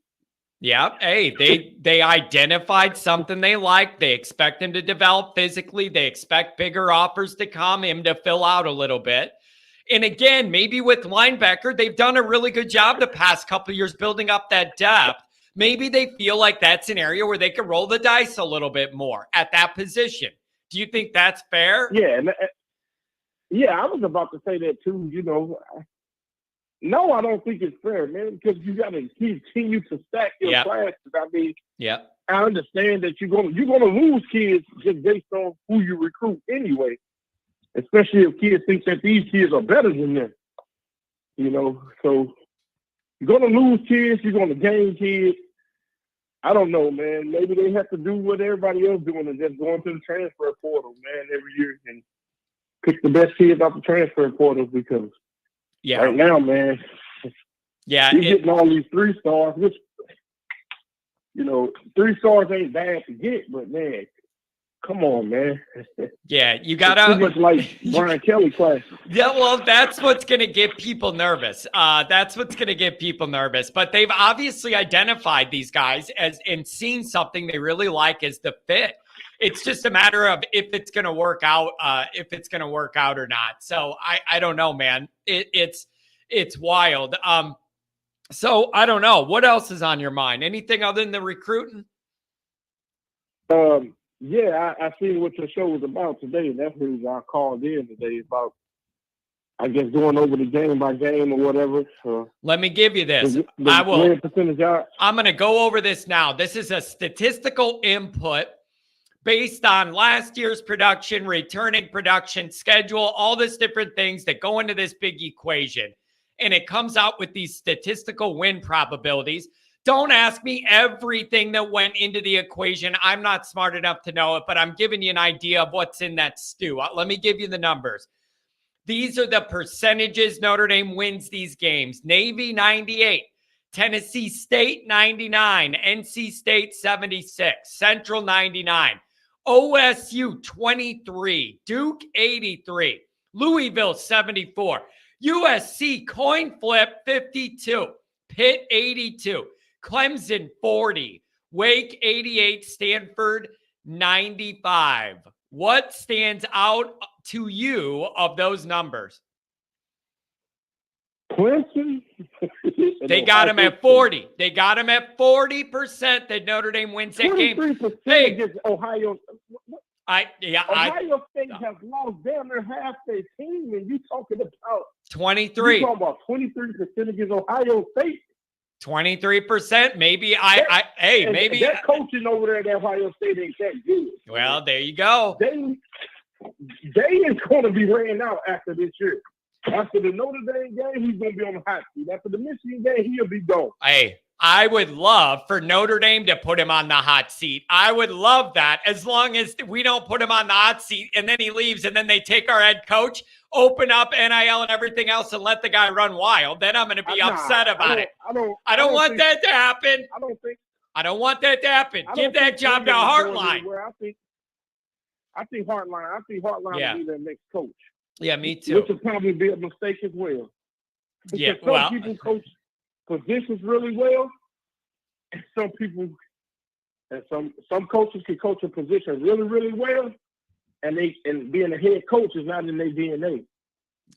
Yeah. Hey, they identified something they like. They expect him to develop physically. They expect bigger offers to come, him to fill out a little bit. And again, maybe with linebacker, they've done a really good job the past couple of years building up that depth. Maybe they feel like that's an area where they can roll the dice a little bit more at that position. Do you think that's fair? Yeah. Yeah, I was about to say that too. No, I don't think it's fair, man, because you got to continue to stack your classes. I mean, I understand that you're gonna lose kids just based on who you recruit anyway, especially if kids think that these kids are better than them. So you're gonna lose kids, you're gonna gain kids. I don't know, man. Maybe they have to do what everybody else doing and just go into the transfer portal, man, every year and pick the best kids off the transfer portal because right now, man, you're getting all these 3 stars, which, 3 stars ain't bad to get, but man, come on, man. Yeah, you got to. Too much like Brian Kelly class. Yeah, well, that's what's going to get people nervous. That's what's going to get people nervous. But they've obviously identified these guys and seen something they really like as the fit. It's just a matter of if it's going to work out, or not. So I don't know, man. It's wild. So I don't know. What else is on your mind? Anything other than the recruiting? Yeah, I seen what your show was about today. That's the reason I called in today about, I guess, going over the game by game or whatever. Let me give you this. I will. I'm going to go over this now. This is a statistical input based on last year's production, returning production schedule, all this different things that go into this big equation. And it comes out with these statistical win probabilities. Don't ask me everything that went into the equation. I'm not smart enough to know it, but I'm giving you an idea of what's in that stew. Let me give you the numbers. These are the percentages Notre Dame wins these games. Navy 98, Tennessee State 99, NC State 76, Central 99, OSU 23, Duke 83, Louisville 74, USC coin flip 52, Pitt 82, Clemson 40, Wake 88, Stanford 95. What stands out to you of those numbers? Clemson. They got him at 40. They got him at 40% that Notre Dame wins that game. 23% Hey, against Ohio. Ohio State has lost damn near half their team, and you talking about 23. You talking about 23% against Ohio State. 23%. Maybe maybe that coaching over there at Ohio State ain't that good. Well, there you go. They is going to be ran out after this year. After the Notre Dame game, he's going to be on the hot seat. After the Michigan game, he'll be gone. Hey, I would love for Notre Dame to put him on the hot seat. I would love that, as long as we don't put him on the hot seat and then he leaves and then they take our head coach, open up NIL and everything else and let the guy run wild. Then I'm going to be upset about it. I don't want that to happen. I don't want that to happen. Give that job to Hartman. I think Hartman will be their next coach. Yeah, me too. Which will probably be a mistake as well. Because some people coach positions really well, and some coaches can coach a position really, really well, and being a head coach is not in their DNA.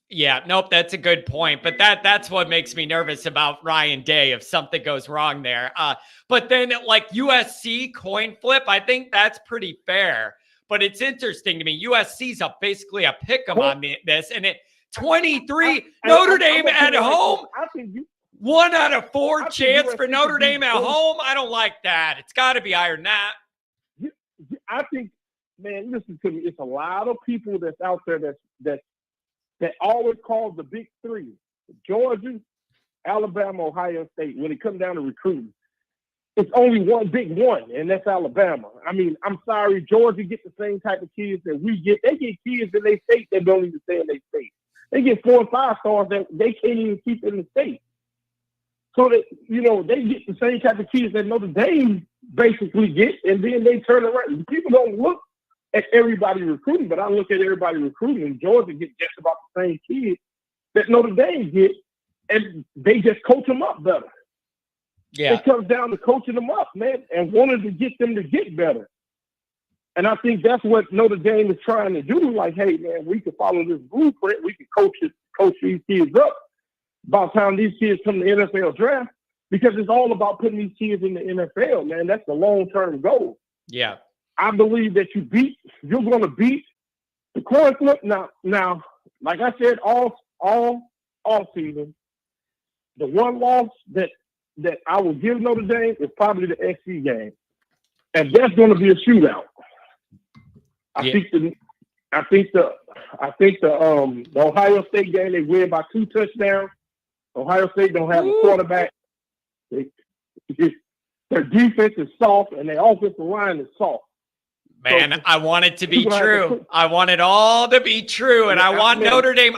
Yeah, nope, that's a good point. But that's what makes me nervous about Ryan Day if something goes wrong there. But then like USC coin flip, I think that's pretty fair. But it's interesting to me. USC's basically a pick 'em on this, and it 23 Notre Dame at home. I think 1 out of 4 chance for Notre Dame at home. I don't like that. It's got to be higher than that. I think, man, listen to me. It's a lot of people that's out there that always call the big three: Georgia, Alabama, Ohio State. When it comes down to recruiting, it's only one big one, and that's Alabama. I mean, I'm sorry, Georgia get the same type of kids that we get. They get kids in their state that don't even stay in their state. They get 4 and 5 stars that they can't even keep in the state. So that, they get the same type of kids that Notre Dame basically get, and then they turn around. People don't look at everybody recruiting, but I look at everybody recruiting, and Georgia gets just about the same kids that Notre Dame get, and they just coach them up better. Yeah. It comes down to coaching them up, man, and wanting to get them to get better. And I think that's what Notre Dame is trying to do. Like, hey, man, we can follow this blueprint. We can coach these kids up. About time these kids come to the NFL draft, because it's all about putting these kids in the NFL, man. That's the long-term goal. Yeah. I believe that you're going to beat the coin flip. Now, like I said, all season, the one loss that I will give Notre Dame is probably the SC game, and that's going to be a shootout. I think the Ohio State game, they win by 2 touchdowns. Ohio State don't have a quarterback. Their defense is soft, and their offensive line is soft. Man, so, I want it to be true. I want it all to be true, and I want Notre Dame.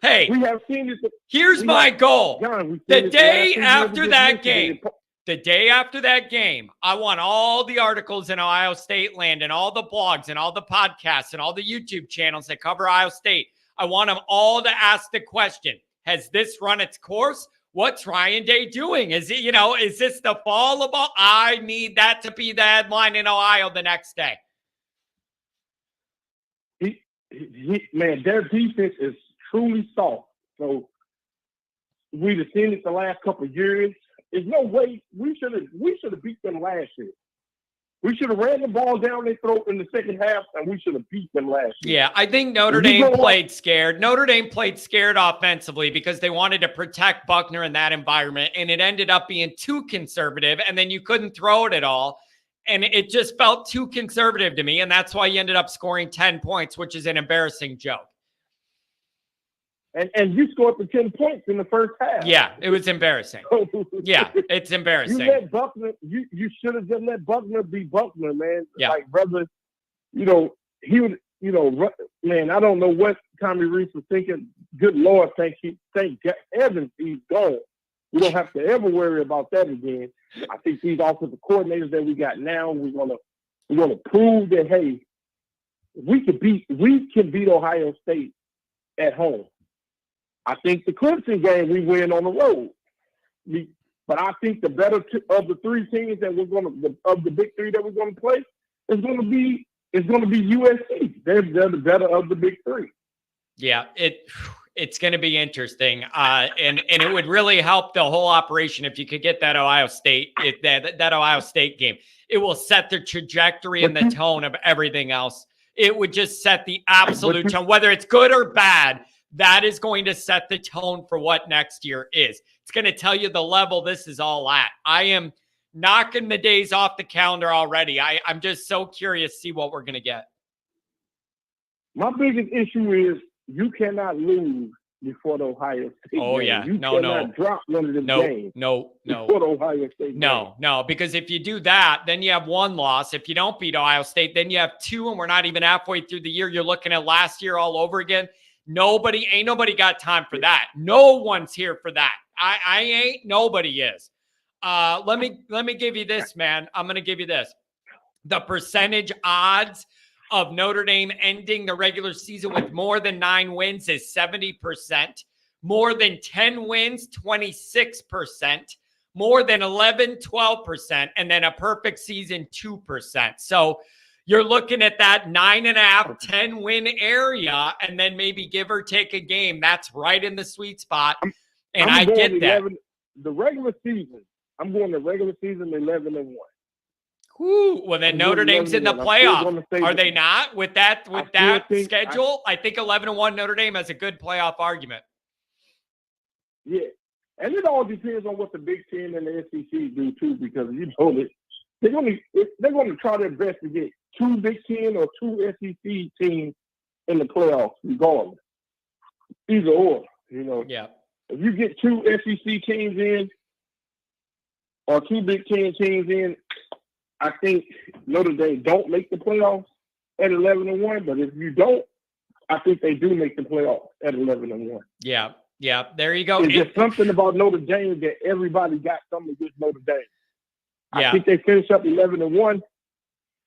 Hey, we have seen this. Here's my goal. The day after that game, I want all the articles in Ohio State land and all the blogs and all the podcasts and all the YouTube channels that cover Ohio State. I want them all to ask the question: has this run its course? What's Ryan Day doing? Is it, is this the fall of all? I need that to be the headline in Ohio the next day. Man, their defense is truly soft. So we've seen it the last couple of years. There's no way we should have beat them last year. We should have ran the ball down their throat in the second half, and we should have beat them last year. Yeah, I think Notre Dame played scared. Notre Dame played scared offensively because they wanted to protect Buckner in that environment, and it ended up being too conservative, and then you couldn't throw it at all. And it just felt too conservative to me. And that's why you ended up scoring 10 points, which is an embarrassing joke. And you scored the 10 points in the first half. Yeah, it was embarrassing. Yeah, it's embarrassing. You let Buckner, you should have just let Buckner be Buckner, man. Yeah. Like, brother, he would, man, I don't know what Tommy Reese was thinking. Good Lord, thank heavens he's gone. We don't have to ever worry about that again. I think these offensive coordinators that we got now, we're gonna prove that, hey, we can beat Ohio State at home. I think the Clemson game we win on the road. But I think the better of the three teams that of the big three that we're gonna play is gonna be USC. They're the better of the big three. Yeah, it's going to be interesting, and it would really help the whole operation if you could get that Ohio State that Ohio State game. It will set the trajectory and the tone of everything else. It would just set the absolute tone, whether it's good or bad. That is going to set the tone for what next year is. It's going to tell you the level this is all at. I am knocking the days off the calendar already. I'm just so curious to see what we're going to get. My biggest issue is you cannot lose before the Ohio State game. Yeah. You cannot drop one of the games. No. Before the Ohio State game. No, because if you do that, then you have one loss. If you don't beat Ohio State, then you have two, and we're not even halfway through the year. You're looking at last year all over again. Ain't nobody got time for that. No one's here for that. I ain't. Nobody is. Let me give you this, man. I'm going to give you this. The percentage odds of Notre Dame ending the regular season with more than 9 wins is 70%. More than 10 wins, 26%. More than 11, 12%. And then a perfect season, 2%. So you're looking at that 9.5, 10 win area, and then maybe give or take a game. That's right in the sweet spot. And I get that. The regular season, I'm going to regular season 11-1. Ooh, well, then Notre Dame's in the playoff. Are they not with that schedule? I think 11-1 Notre Dame has a good playoff argument. Yeah, and it all depends on what the Big Ten and the SEC do too, because they're going to try their best to get 2 Big Ten or 2 SEC teams in the playoffs, regardless. Either or, Yeah. If you get 2 SEC teams in or 2 Big Ten teams in, I think Notre Dame don't make the playoffs at 11-1. But if you don't, I think they do make the playoffs at 11-1. Yeah. There you go. It's just something about Notre Dame that everybody got something against Notre Dame. Yeah. I think they finish up 11-1.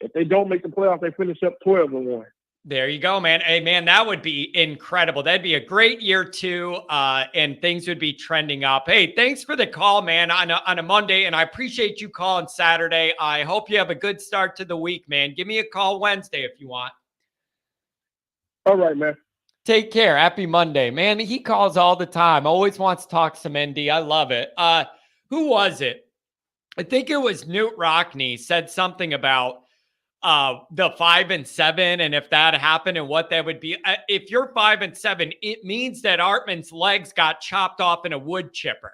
If they don't make the playoffs, they finish up 12-1. There you go, man. Hey, man, that would be incredible. That'd be a great year too, and things would be trending up. Hey, thanks for the call, man, on a Monday, and I appreciate you calling Saturday. I hope you have a good start to the week, man. Give me a call Wednesday if you want. All right, man. Take care. Happy Monday, man. He calls all the time. Always wants to talk some ND. I love it. Who was it? I think it was Newt Rockney said something about the 5-7, and if that happened and what that would be. If you're 5-7, it means that Hartman's legs got chopped off in a wood chipper.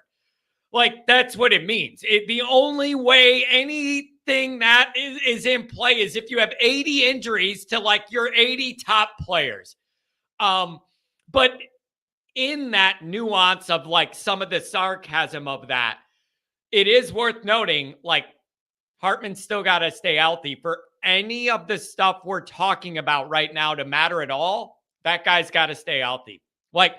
Like, that's what it means. The only way anything that is in play is if you have 80 injuries to like your 80 top players. But in that nuance of like some of the sarcasm of that, it is worth noting, like, Hartman's still got to stay healthy for any of the stuff we're talking about right now to matter at all. That guy's got to stay healthy. Like,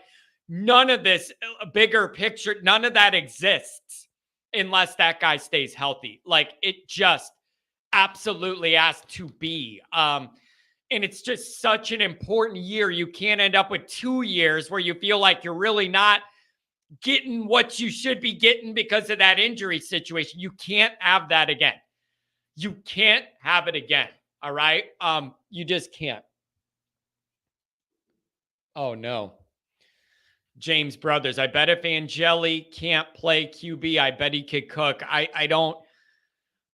none of this bigger picture, none of that exists unless that guy stays healthy. Like, it just absolutely has to be. And it's just such an important year. You can't end up with 2 years where you feel like you're really not getting what you should be getting because of that injury situation. You can't have that again. You can't have it again. All right. You just can't. Oh no. James Brothers. I bet if Angeli can't play QB, I bet he could cook. I don't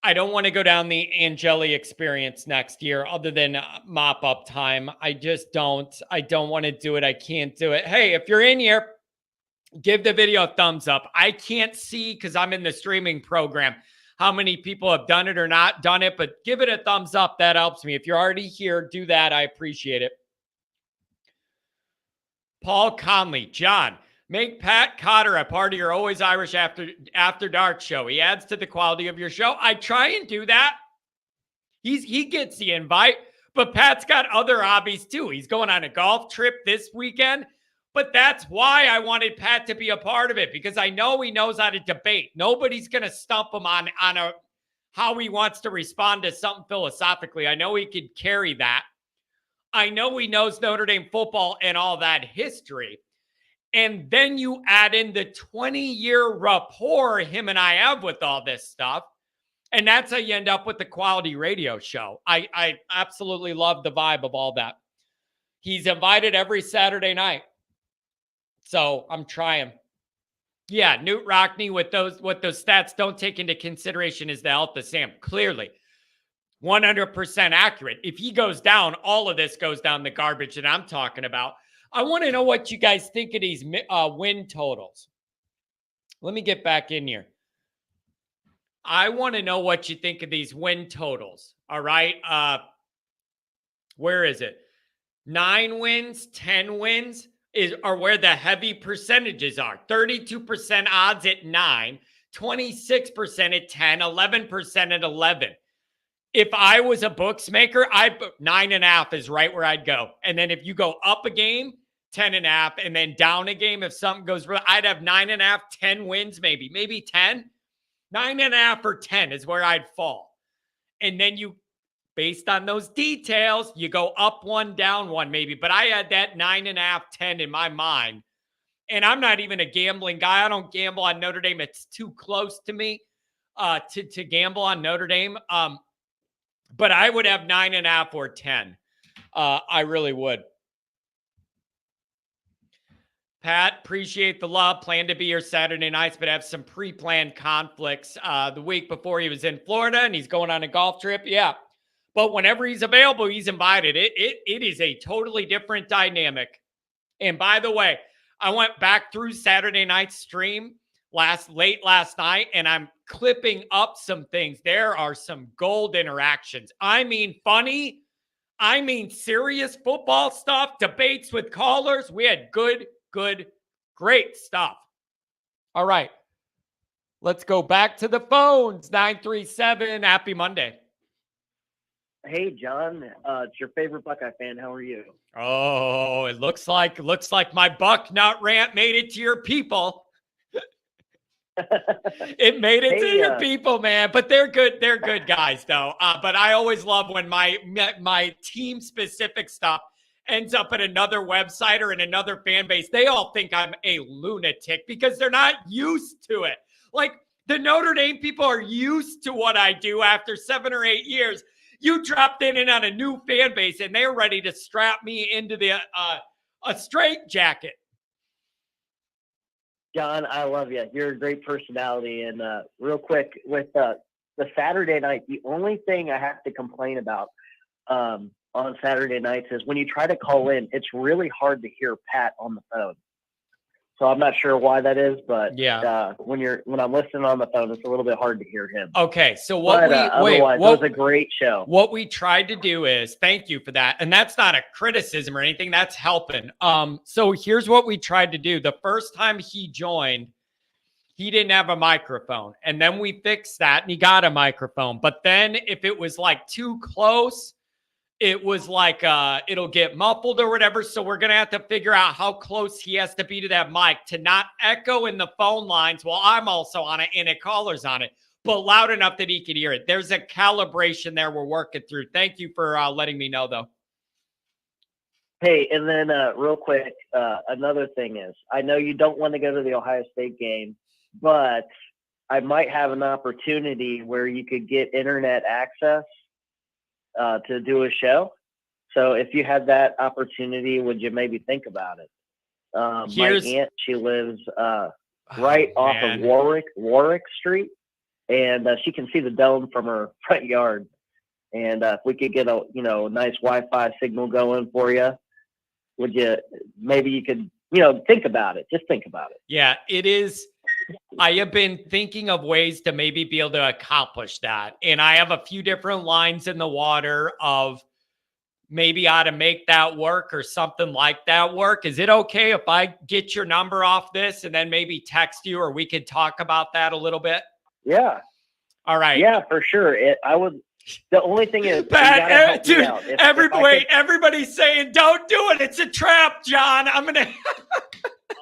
want to go down the Angeli experience next year other than mop up time. I just don't. I don't want to do it. I can't do it. Hey, if you're in here, give the video a thumbs up. I can't see because I'm in the streaming program how many people have done it or not done it, but give it a thumbs up. That helps me. If you're already here, do that. I appreciate it. Paul Conley, John, make Pat Cotter a part of your Always Irish After Dark show. He adds to the quality of your show. I try and do that. He gets the invite, but Pat's got other hobbies too. He's going on a golf trip this weekend, but that's why I wanted Pat to be a part of it, because I know he knows how to debate. Nobody's going to stump him on how he wants to respond to something philosophically. I know he could carry that. I know he knows Notre Dame football and all that history. And then you add in the 20-year rapport him and I have with all this stuff. And that's how you end up with the quality radio show. I absolutely love the vibe of all that. He's invited every Saturday night. So I'm trying. Yeah, Newt Rockney with those stats don't take into consideration is the health of Sam. Clearly. 100% accurate. If he goes down, all of this goes down the garbage that I'm talking about. I want to know what you guys think of these win totals. Let me get back in here. I want to know what you think of these win totals. All right. Where is it? 9 wins, 10 wins are where the heavy percentages are. 32% odds at 9, 26% at 10, 11% at 11. If I was a booksmaker, 9.5 is right where I'd go. And then if you go up a game, 10.5, and then down a game, if something goes wrong, I'd have 9.5, 10 wins, maybe 10. 9.5 or 10 is where I'd fall. And then you, based on those details, you go up 1, down 1, maybe. But I had that 9.5, 10 in my mind. And I'm not even a gambling guy. I don't gamble on Notre Dame. It's too close to me to gamble on Notre Dame. But I would have 9.5 or 10. I really would. Pat, appreciate the love. Plan to be here Saturday nights, but have some pre-planned conflicts the week before he was in Florida and he's going on a golf trip. Yeah. But whenever he's available, he's invited. It is a totally different dynamic. And by the way, I went back through Saturday night's stream late last night, and I'm clipping up some things. There are some gold interactions. I mean, funny. I mean, serious football stuff, debates with callers. We had good, great stuff. All right. Let's go back to the phones. 937. Happy Monday. Hey, John. It's your favorite Buckeye fan. How are you? Oh, it looks like my Bucknut rant made it to your people. It made it to your people, man. But they're good. They're good guys, though. But I always love when my team specific stuff ends up at another website or in another fan base. They all think I'm a lunatic because they're not used to it. Like the Notre Dame people are used to what I do after 7 or 8 years. You dropped in on a new fan base and they're ready to strap me into the a straitjacket. John, I love you. You're a great personality. And real quick, with the Saturday night, the only thing I have to complain about on Saturday nights is when you try to call in, it's really hard to hear Pat on the phone. So I'm not sure why that is, but yeah, when I'm listening on the phone, it's a little bit hard to hear him. Okay, so it was a great show. What we tried to do is, thank you for that, and that's not a criticism or anything. That's helping. So here's what we tried to do. The first time he joined, he didn't have a microphone, and then we fixed that, and he got a microphone. But then if it was like too close, it was like it'll get muffled or whatever. So we're going to have to figure out how close he has to be to that mic to not echo in the phone lines while I'm also on it and a caller's on it, but loud enough that he could hear it. There's a calibration there we're working through. Thank you for letting me know, though. Hey, and then real quick, another thing is, I know you don't want to go to the Ohio State game, but I might have an opportunity where you could get internet access to do a show. So if you had that opportunity, would you maybe think about it? My aunt, she lives right off of Warwick Street, and she can see the dome from her front yard. And if we could get a nice Wi-Fi signal going for you, maybe you could think about it. Just think about it. Yeah, it is. I have been thinking of ways to maybe be able to accomplish that. And I have a few different lines in the water of maybe how to make that work or something like that work. Is it okay if I get your number off this and then maybe text you, or we could talk about that a little bit? Yeah. All right. Yeah, for sure. I would. The only thing is, Pat, dude, everybody's saying, don't do it. It's a trap, John. I'm going to.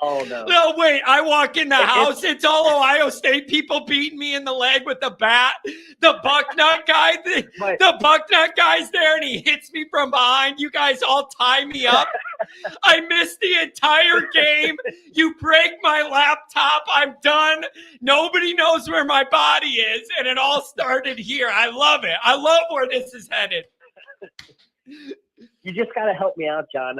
Oh, no. No, wait. I walk in the house. It's all Ohio State people beating me in the leg with the bat. The Bucknut guy, the Bucknut guy's there, and he hits me from behind. You guys all tie me up. I missed the entire game. You break my laptop. I'm done. Nobody knows where my body is, and it all started here. I love it. I love where this is headed. You just got to help me out, John.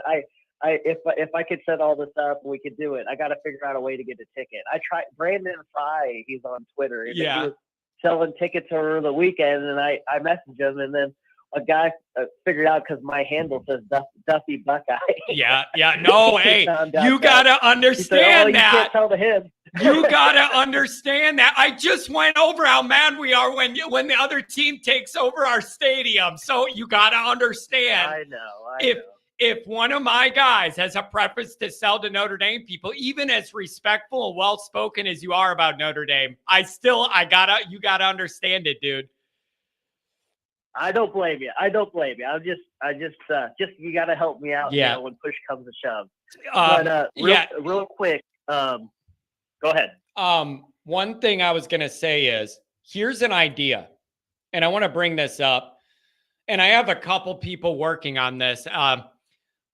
If I could set all this up, we could do it. I got to figure out a way to get a ticket. I tried Brandon Fry. He's on Twitter. He was selling tickets over the weekend, and I messaged him, and then a guy figured out because my handle says Duffy Buckeye. Yeah. No, hey, you got to understand that. You can't tell to him. You got to understand that. I just went over how mad we are when the other team takes over our stadium. So you got to understand. I know. If one of my guys has a preference to sell to Notre Dame people, even as respectful and well-spoken as you are about Notre Dame, you gotta understand it, dude. I don't blame you. I just you gotta help me out. Yeah. When push comes to shove. Real quick. Go ahead. One thing I was gonna say is, here's an idea, and I want to bring this up, and I have a couple people working on this.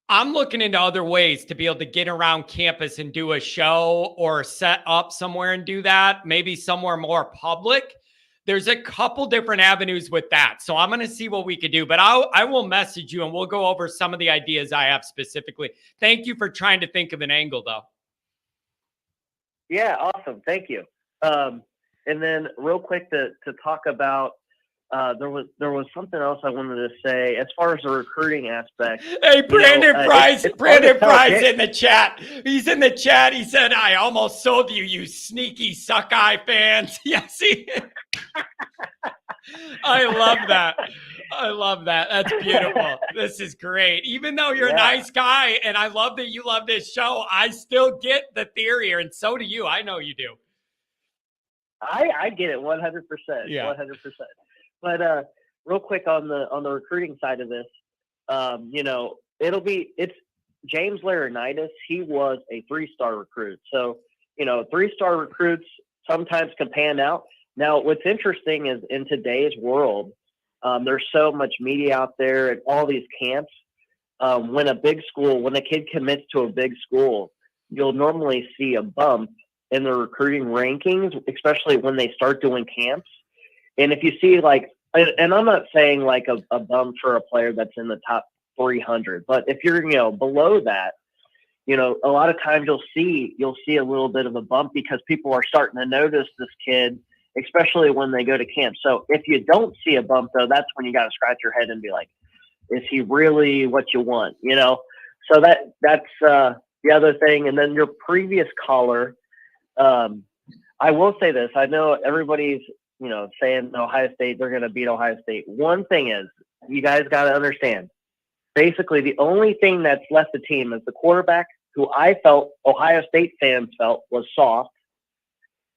I'm looking into other ways to be able to get around campus and do a show or set up somewhere and do that, maybe somewhere more public. There's a couple different avenues with that. So I'm going to see what we could do, but I will message you and we'll go over some of the ideas I have specifically. Thank you for trying to think of an angle, though. Yeah, awesome. Thank you. And then real quick to talk about, there was something else I wanted to say as far as the recruiting aspect. Hey, Brandon Price in the chat. He's in the chat. He said, I almost sold you, you sneaky Suckeye fans. Yes, I love that. That's beautiful. This is great. Even though you're a nice guy and I love that you love this show, I still get the theory, and so do you. I know you do. I get it 100%. Yeah. 100%. But real quick on the recruiting side of this, it's James Laurinaitis. He was a 3-star recruit. So, 3-star recruits sometimes can pan out. Now, what's interesting is in today's world, there's so much media out there at all these camps. When a kid commits to a big school, you'll normally see a bump in the recruiting rankings, especially when they start doing camps. And if you see and I'm not saying like a bump for a player that's in the top 300, but if you're, below that, a lot of times you'll see a little bit of a bump because people are starting to notice this kid, especially when they go to camp. So if you don't see a bump though, that's when you got to scratch your head and be like, is he really what you want? So that's the other thing. And then your previous caller, I will say this, I know everybody's, saying Ohio State, they're going to beat Ohio State. One thing is, you guys got to understand, basically the only thing that's left the team is the quarterback, who I felt Ohio State fans felt was soft,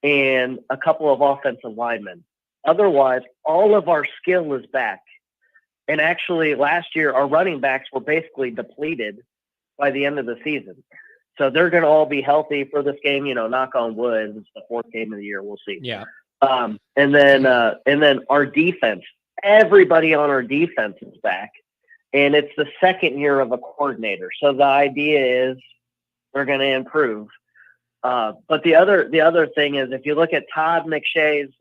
and a couple of offensive linemen. Otherwise, all of our skill is back. And actually, last year, our running backs were basically depleted by the end of the season. So they're going to all be healthy for this game, knock on wood. It's the 4th game of the year. We'll see. Yeah. And then our defense, everybody on our defense is back, and it's the 2nd year of a coordinator. So the idea is they're going to improve. But the other thing is, if you look at Todd McShay's,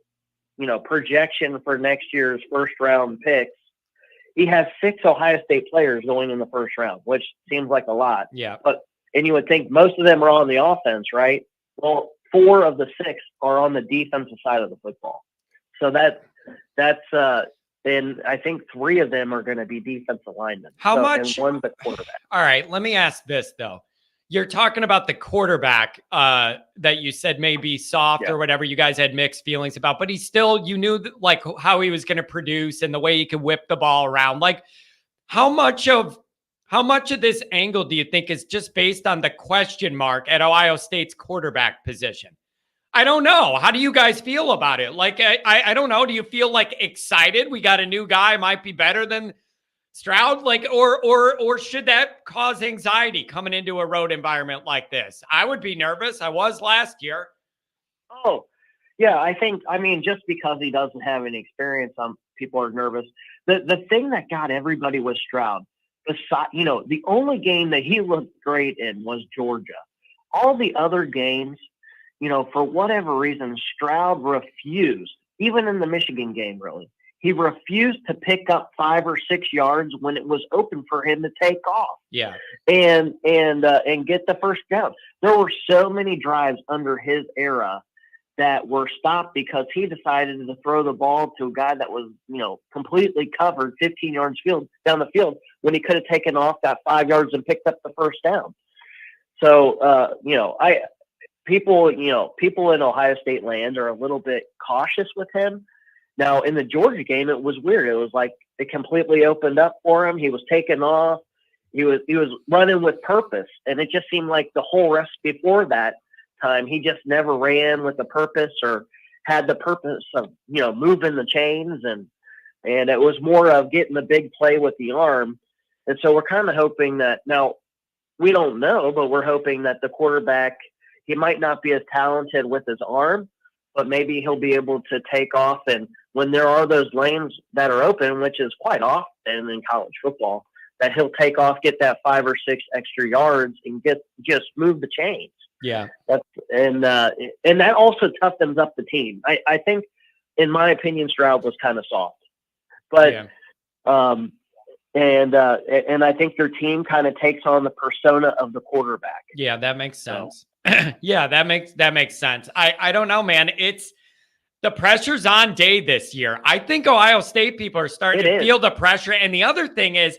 projection for next year's 1st-round picks, he has 6 Ohio State players going in the 1st round, which seems like a lot. Yeah. And you would think most of them are on the offense, right? Well, 4 of the 6 are on the defensive side of the football. So that's and I think 3 of them are going to be defensive linemen. How much? And one's a quarterback. All right. Let me ask this though. You're talking about the quarterback that you said may be soft or whatever. You guys had mixed feelings about, but he still, you knew like how he was going to produce and the way he could whip the ball around. Like how much of this angle do you think is just based on the question mark at Ohio State's quarterback position? I don't know. How do you guys feel about it? Like, I don't know. Do you feel like excited? We got a new guy, might be better than Stroud, like, or should that cause anxiety coming into a road environment like this? I would be nervous. I was last year. Oh, yeah. I mean, just because he doesn't have any experience, people are nervous. The thing that got everybody was Stroud. The only game that he looked great in was Georgia. All the other games, for whatever reason, Stroud refused, even in the Michigan game, really. He refused to pick up 5 or 6 yards when it was open for him to take off. Yeah. And get the first down. There were so many drives under his era that were stopped because he decided to throw the ball to a guy that was, completely covered 15 yards down the field when he could have taken off that 5 yards and picked up the first down. So, people in Ohio State land are a little bit cautious with him. Now, in the Georgia game, it was weird. It was like it completely opened up for him. He was taking off. He was running with purpose, and it just seemed like the whole rest before that time, he just never ran with a purpose or had the purpose of moving the chains, and it was more of getting the big play with the arm. And so we're kind of hoping that now we don't know, but we're hoping that the quarterback, he might not be as talented with his arm, but maybe he'll be able to take off. And when there are those lanes that are open, which is quite often in college football, that he'll take off, get that 5 or 6 extra yards, and just move the chains. Yeah. And that also toughens up the team. I think, in my opinion, Stroud was kind of soft, but and I think their team kind of takes on the persona of the quarterback. Yeah, that makes sense. Yeah, that makes sense. I don't know, man. It's the pressure's on Day this year. I think Ohio State people are starting to feel the pressure. And the other thing is,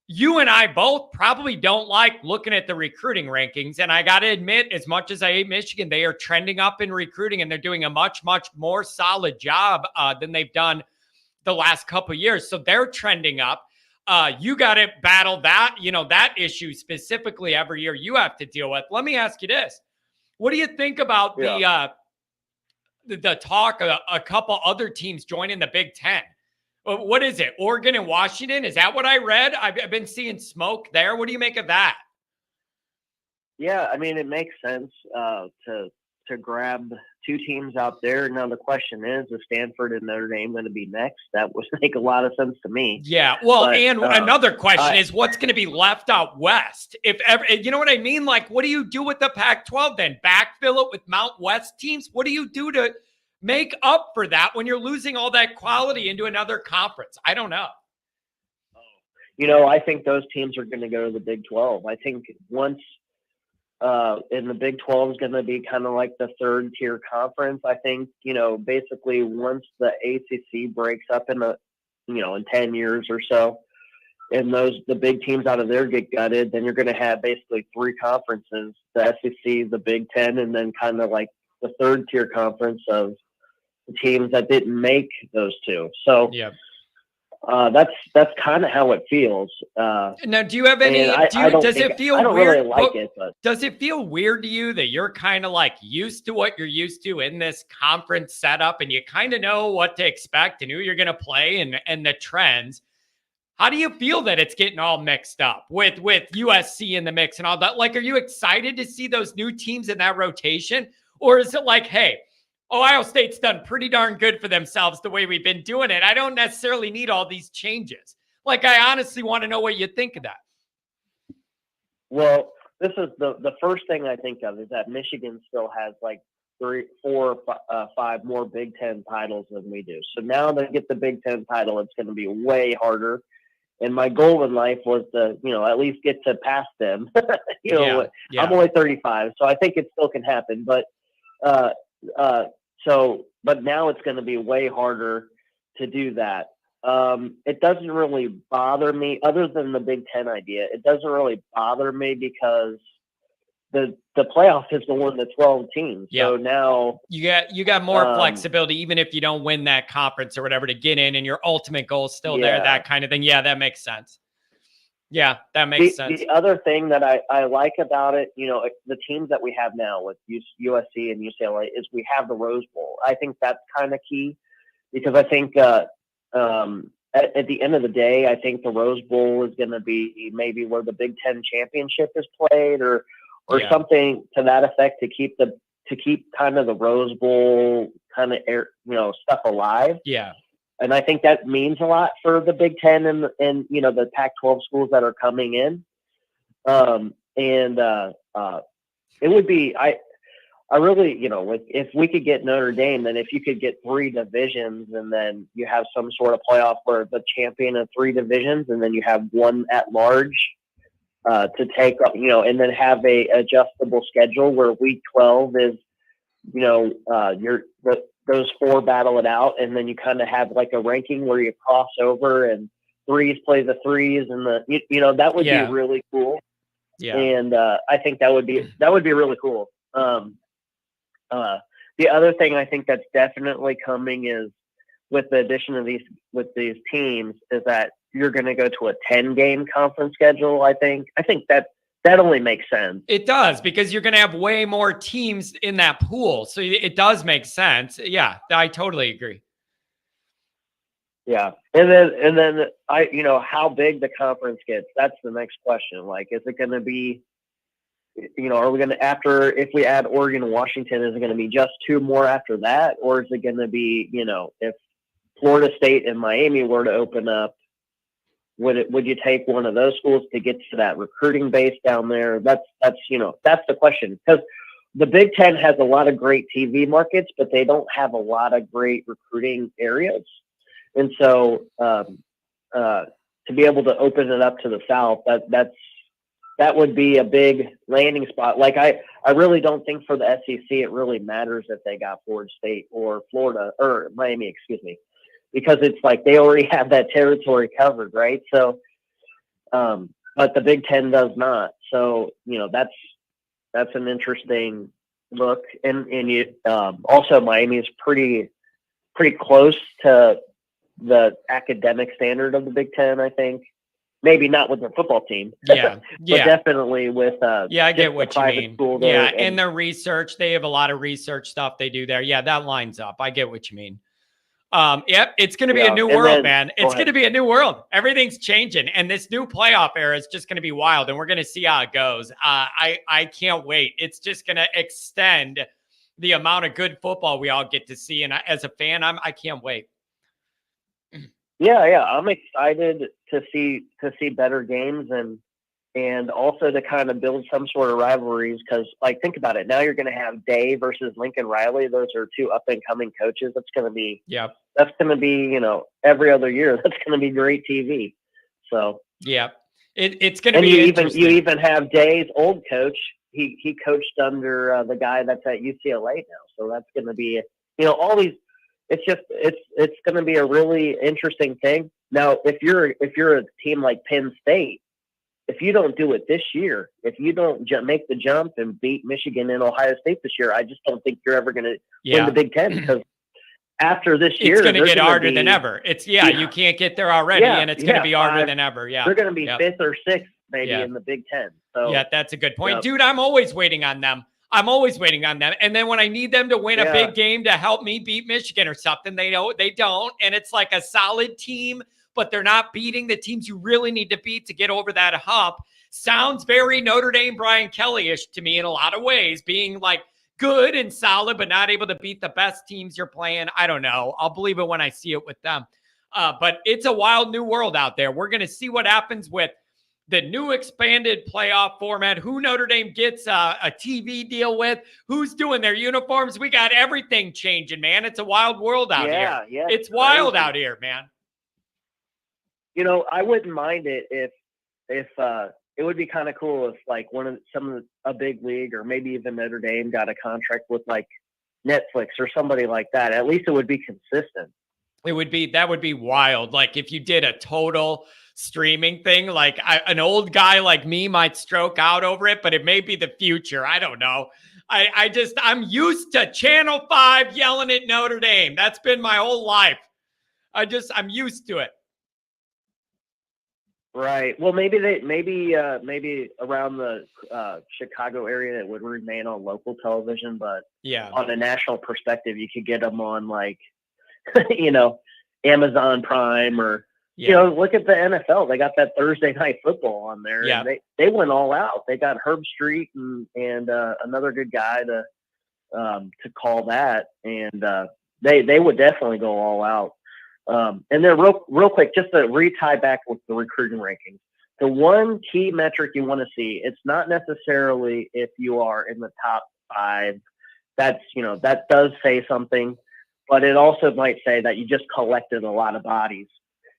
you and I both probably don't like looking at the recruiting rankings. And I got to admit, as much as I hate Michigan, they are trending up in recruiting, and they're doing a much, much more solid job than they've done the last couple of years. So they're trending up. You got to battle that, that issue specifically every year you have to deal with. Let me ask you this. What do you think about the talk of a couple other teams joining the Big Ten? What is it? Oregon and Washington? Is that what I read? I've been seeing smoke there. What do you make of that? Yeah, I mean, it makes sense to grab 2 teams out there. Now the question is Stanford and Notre Dame going to be next? That would make a lot of sense to me. Yeah. Well, and another question is what's going to be left out west? If ever, you know what I mean? Like, what do you do with the Pac-12 then? Backfill it with Mount West teams? What do you do to make up for that when you're losing all that quality into another conference? I don't know. I think those teams are going to go to the Big 12. I think once and the Big 12 is going to be kind of like the 3rd tier conference. I think, basically once the ACC breaks up in in 10 years or so, and the big teams out of there get gutted, then you're going to have basically 3 conferences, the SEC, the Big 10, and then kind of like the 3rd tier conference of the teams that didn't make those 2. So that's kind of how it feels. Now, do you have any? Does it feel weird? I don't really like it, but does it feel weird to you that you're kind of like used to what you're used to in this conference setup, and you kind of know what to expect and who you're going to play and the trends? How do you feel that it's getting all mixed up with USC in the mix and all that? Like, are you excited to see those new teams in that rotation, or is it like, hey, Ohio State's done pretty darn good for themselves the way we've been doing it. I don't necessarily need all these changes. Like, I honestly want to know what you think of that. Well, this is the first thing I think of is that Michigan still has like 3, 4, 5 more Big Ten titles than we do. So now they get the Big Ten title, it's going to be way harder. And my goal in life was to, at least get to past them. I'm only 35, so I think it still can happen. But but now it's going to be way harder to do that. It doesn't really bother me, other than the Big Ten idea. It doesn't really bother me because the playoff is the one that's 12 teams. Yeah. So now you got more flexibility, even if you don't win that conference or whatever, to get in, and your ultimate goal is still there, that kind of thing. Yeah, that makes sense. Yeah, that makes sense. The other thing that I like about it, the teams that we have now with USC and UCLA is we have the Rose Bowl. I think that's kind of key because I think at the end of the day, I think the Rose Bowl is going to be maybe where the Big Ten championship is played or something to that effect to keep kind of the Rose Bowl kind of stuff alive. Yeah. And I think that means a lot for the Big Ten and the Pac-12 schools that are coming in. It would be I really if we could get Notre Dame, then if you could get 3 divisions and then you have some sort of playoff where the champion of 3 divisions and then you have one at large to take up, and then have a adjustable schedule where week 12 is those 4 battle it out, and then you kind of have like a ranking where you cross over and 3s play the 3s, and that would be really cool. Yeah. And I think that would be really cool. The other thing I think that's definitely coming is with the addition of these teams is that you're going to go to a 10-game conference schedule. I think that only makes sense. It does, because you're going to have way more teams in that pool. So it does make sense. Yeah, I totally agree. Yeah. And then how big the conference gets, that's the next question. Like, is it going to be, are we going to, if we add Oregon and Washington, is it going to be just 2 more after that? Or is it going to be, if Florida State and Miami were to open up, would you take one of those schools to get to that recruiting base down there? That's the question, because the Big Ten has a lot of great TV markets, but they don't have a lot of great recruiting areas. And so to be able to open it up to the South, that would be a big landing spot. Like I really don't think for the SEC it really matters if they got Florida State or Florida or Miami, because it's like they already have that territory covered, right? So, but the Big Ten does not. So that's an interesting look, and also Miami is pretty close to the academic standard of the Big Ten, I think. Maybe not with their football team. Yeah. But definitely with I get what you mean. Yeah, and their research, they have a lot of research stuff they do there. Yeah, that lines up. I get what you mean. Yep, it's going to be a new world, man. It's going to be a new world. Everything's changing, and this new playoff era is just going to be wild, and we're going to see how it goes. I can't wait. It's just going to extend the amount of good football we all get to see, and as a fan, I can't wait. Yeah, I'm excited to see better games and also to kind of build some sort of rivalries, because like think about it, now you're going to have Day versus Lincoln Riley. Those are 2 up and coming coaches. That's going to be every other year. That's going to be great TV. So it's going to be you even have Day's old coach. He coached under the guy that's at UCLA now. So that's going to be all these. It's going to be a really interesting thing. Now, if you're a team like Penn State, if you don't do it this year, if you don't make the jump and beat Michigan and Ohio State this year, I just don't think you're ever going to win the Big Ten, because after this year, it's going to get harder than ever. You can't get there already, and it's going to be harder than ever. Yeah, they're going to be 5th or 6th maybe in the Big Ten. So that's a good point, dude. I'm always waiting on them. And then when I need them to win a big game to help me beat Michigan or something, they don't. And it's like a solid team, but they're not beating the teams you really need to beat to get over that hump. Sounds very Notre Dame, Brian Kelly-ish to me in a lot of ways, being like good and solid, but not able to beat the best teams you're playing. I don't know. I'll believe it when I see it with them. But it's a wild new world out there. We're going to see what happens with the new expanded playoff format, who Notre Dame gets a TV deal with, who's doing their uniforms. We got everything changing, man. It's a wild world out here. Yeah, it's wild out here, man. I wouldn't mind it if it would be kind of cool if like a big league or maybe even Notre Dame got a contract with like Netflix or somebody like that. At least it would be consistent. That would be wild. Like if you did a total streaming thing. Like an old guy like me might stroke out over it, but it may be the future. I don't know. I'm used to Channel 5 yelling at Notre Dame. That's been my whole life. I'm used to it. Right. Well, maybe around the Chicago area it would remain on local television, but yeah, on a national perspective, you could get them on like, Amazon Prime or look at the NFL. They got that Thursday Night Football on there. Yeah. And they went all out. They got Herb Street and another good guy to call that, and they would definitely go all out. And then real quick, just to tie back with the recruiting rankings, the one key metric you want to see, it's not necessarily if you are in the top 5. That's, that does say something, but it also might say that you just collected a lot of bodies.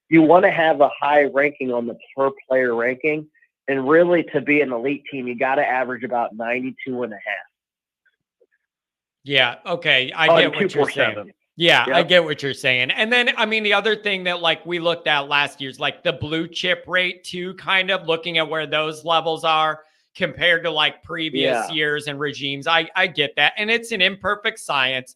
You want to have a high ranking on the per player ranking, and really to be an elite team, you got to average about 92.5. Yeah. Okay. I get what you're saying. Yeah, yep. I get what you're saying. And then, I mean, the other thing that like we looked at last year's like the blue chip rate too, kind of looking at where those levels are compared to like previous years and regimes. I get that. And it's an imperfect science.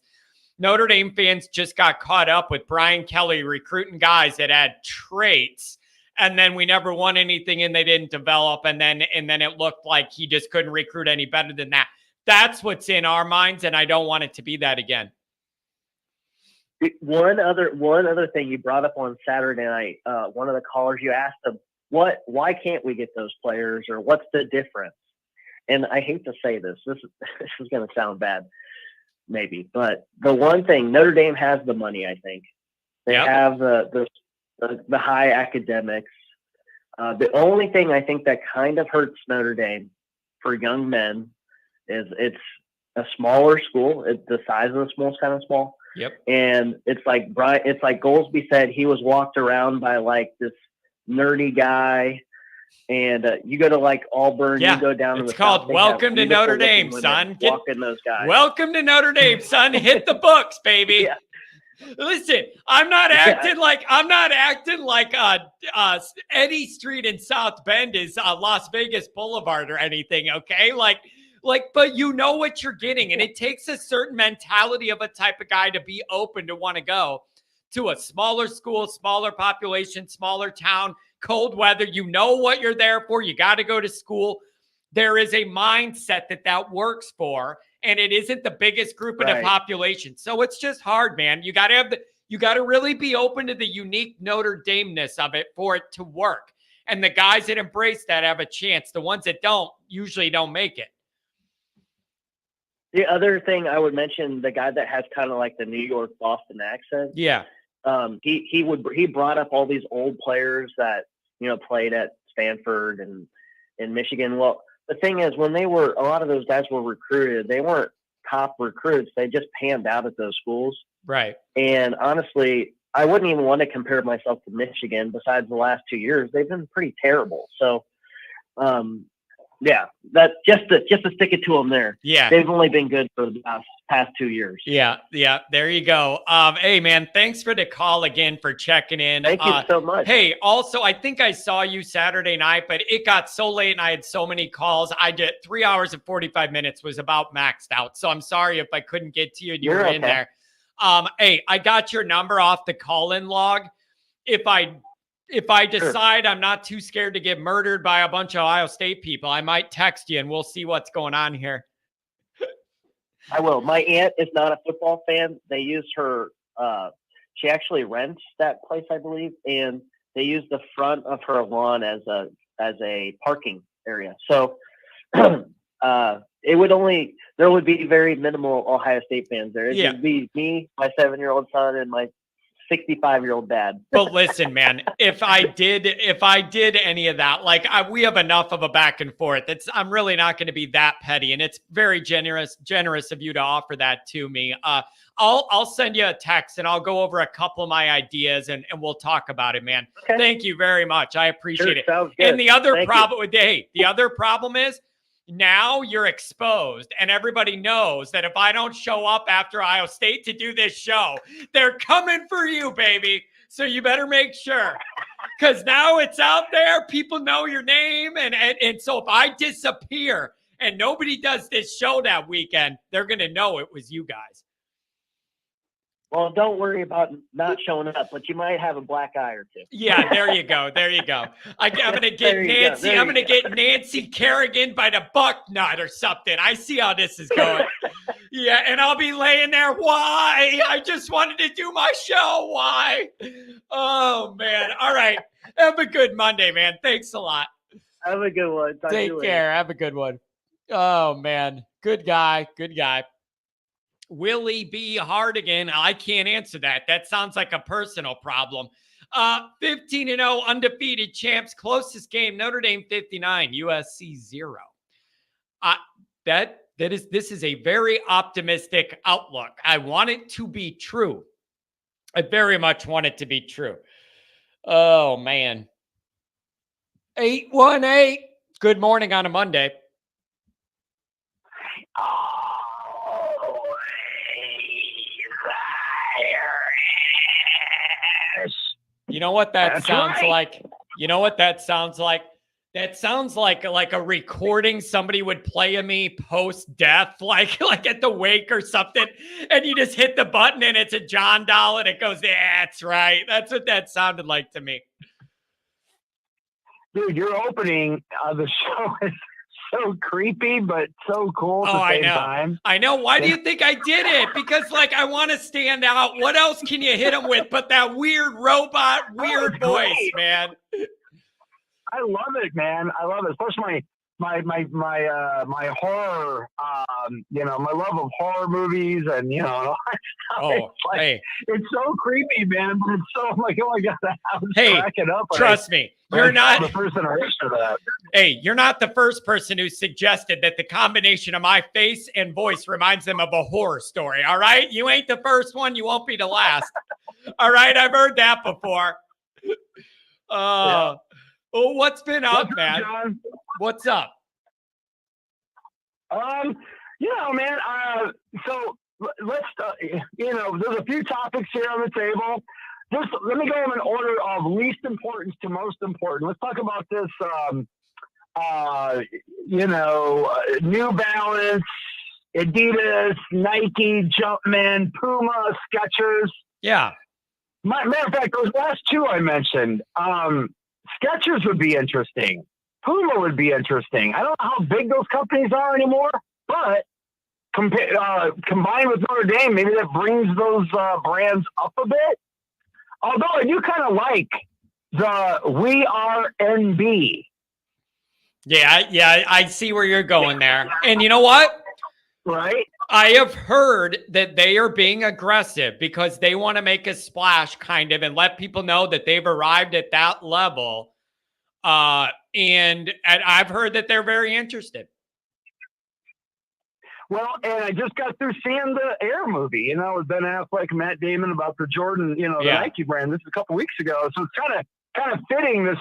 Notre Dame fans just got caught up with Brian Kelly recruiting guys that had traits, and then we never won anything and they didn't develop. And then it looked like he just couldn't recruit any better than that. That's what's in our minds. And I don't want it to be that again. One other thing you brought up on Saturday night, one of the callers, you asked them, why can't we get those players, or what's the difference? And I hate to say this is going to sound bad, maybe, but the one thing, Notre Dame has the money. I think they have the high academics. The only thing I think that kind of hurts Notre Dame for young men is it's a smaller school. The size of the school is kind of small. Yep. And it's like Goldsby said, he was walked around by like this nerdy guy, and you go to like Auburn, you go down to it's called Welcome to Notre Dame, son. Walking those guys. Welcome to Notre Dame, son. Hit the books, baby. Yeah. Listen, I'm not acting like Eddy Street in South Bend is Las Vegas Boulevard or anything, okay? But you know what you're getting, and it takes a certain mentality of a type of guy to be open to want to go to a smaller school, smaller population, smaller town, cold weather. You know what you're there for. You got to go to school. There is a mindset that works for, and it isn't the biggest group in the population. So it's just hard, man. You got to really be open to the unique Notre Dame-ness of it for it to work. And the guys that embrace that have a chance. The ones that don't usually don't make it. The other thing I would mention, the guy that has kind of like the New York Boston accent. Yeah. He brought up all these old players that, played at Stanford and in Michigan. Well, the thing is, when a lot of those guys were recruited, they weren't top recruits. They just panned out at those schools. Right. And honestly, I wouldn't even want to compare myself to Michigan. Besides the last 2 years, they've been pretty terrible. So, yeah, that just to stick it to them there. Yeah, they've only been good for the past 2 years. Yeah. There you go. Hey, man, thanks for the call again, for checking in. Thank you so much. Hey, also, I think I saw you Saturday night, but it got so late and I had so many calls. I did 3 hours and 45 minutes was about maxed out. So I'm sorry if I couldn't get to you and you were in there. Hey, I got your number off the call-in log. If I decide I'm not too scared to get murdered by a bunch of Ohio State people, I might text you and we'll see what's going on here. I will. My aunt is not a football fan. They use her, she actually rents that place, I believe, and they use the front of her lawn as a parking area. So there would be very minimal Ohio State fans there. It would be me, my 7-year-old son, and my 65-year-old dad. But listen, man, if I did any of that, we have enough of a back and forth. I'm really not going to be that petty, and it's very generous of you to offer that to me. I'll send you a text and I'll go over a couple of my ideas and we'll talk about it, man. Okay. Thank you very much. I appreciate it. Sounds good. And the other problem is Now you're exposed, and everybody knows that if I don't show up after Ohio State to do this show, they're coming for you, baby. So you better make sure, because now it's out there. People know your name, and so if I disappear and nobody does this show that weekend, they're going to know it was you guys. Well, don't worry about not showing up, but you might have a black eye or two. Yeah, there you go. There you go. I'm going to get Nancy. I'm going to get Nancy Kerrigan by the buck nut or something. I see how this is going. Yeah, and I'll be laying there. Why? I just wanted to do my show. Why? Oh, man. All right. Have a good Monday, man. Thanks a lot. Have a good one. Take care. Have a good one. Oh, man. Good guy. Good guy. Will he be hard again? I can't answer that. That sounds like a personal problem. 15-0 undefeated champs. Closest game, Notre Dame 59, USC 0. This is a very optimistic outlook. I want it to be true. I very much want it to be true. Oh, man. 818. Good morning on a Monday. You know what that sounds like? You know what that sounds like? That sounds like a recording somebody would play of me post-death, like at the wake or something, and you just hit the button and it's a John doll and it goes, yeah, that's right. That's what that sounded like to me. Dude, your opening of the show is so creepy, but so cool at the same time. I know. Why do you think I did it? Because, I want to stand out. What else can you hit them with but that weird robot, weird voice, great, man? I love it, man. I love it. Especially my horror, my love of horror movies and, and all that stuff. Oh, It's so creepy, man. But it's so like, oh my God, I was cracking up. Trust me. You're not the person who for that. Hey, you're not the first person who suggested that the combination of my face and voice reminds them of a horror story. All right. You ain't the first one. You won't be the last. All right. I've heard that before. Yeah. Oh, what's been up, man? John? What's up? Man, so let's, there's a few topics here on the table. Just let me go in order of least importance to most important. Let's talk about this, New Balance, Adidas, Nike, Jumpman, Puma, Skechers. Yeah. Matter of fact, those last two I mentioned, Skechers would be interesting. Puma would be interesting. I don't know how big those companies are anymore, but combined with Notre Dame, maybe that brings those brands up a bit. Although I do kind of like the We Are NB. Yeah, I see where you're going there. And you know what? Right? I have heard that they are being aggressive because they want to make a splash kind of and let people know that they've arrived at that level. And I've heard that they're very interested. Well, and I just got through seeing the Air movie, with Ben Affleck and Matt Damon about the Jordan, the Nike brand. This is a couple weeks ago, so it's kind of fitting. This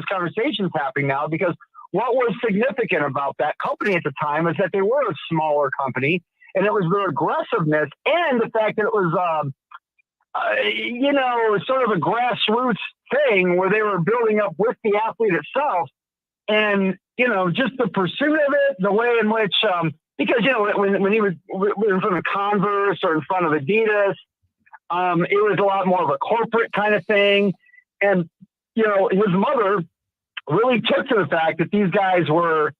conversation's happening now because what was significant about that company at the time is that they were a smaller company, and it was their aggressiveness and the fact that it was, sort of a grassroots thing where they were building up with the athlete itself, and just the pursuit of it, the way in which. Because, when he was in front of Converse or in front of Adidas, it was a lot more of a corporate kind of thing. And, his mother really took to the fact that these guys were,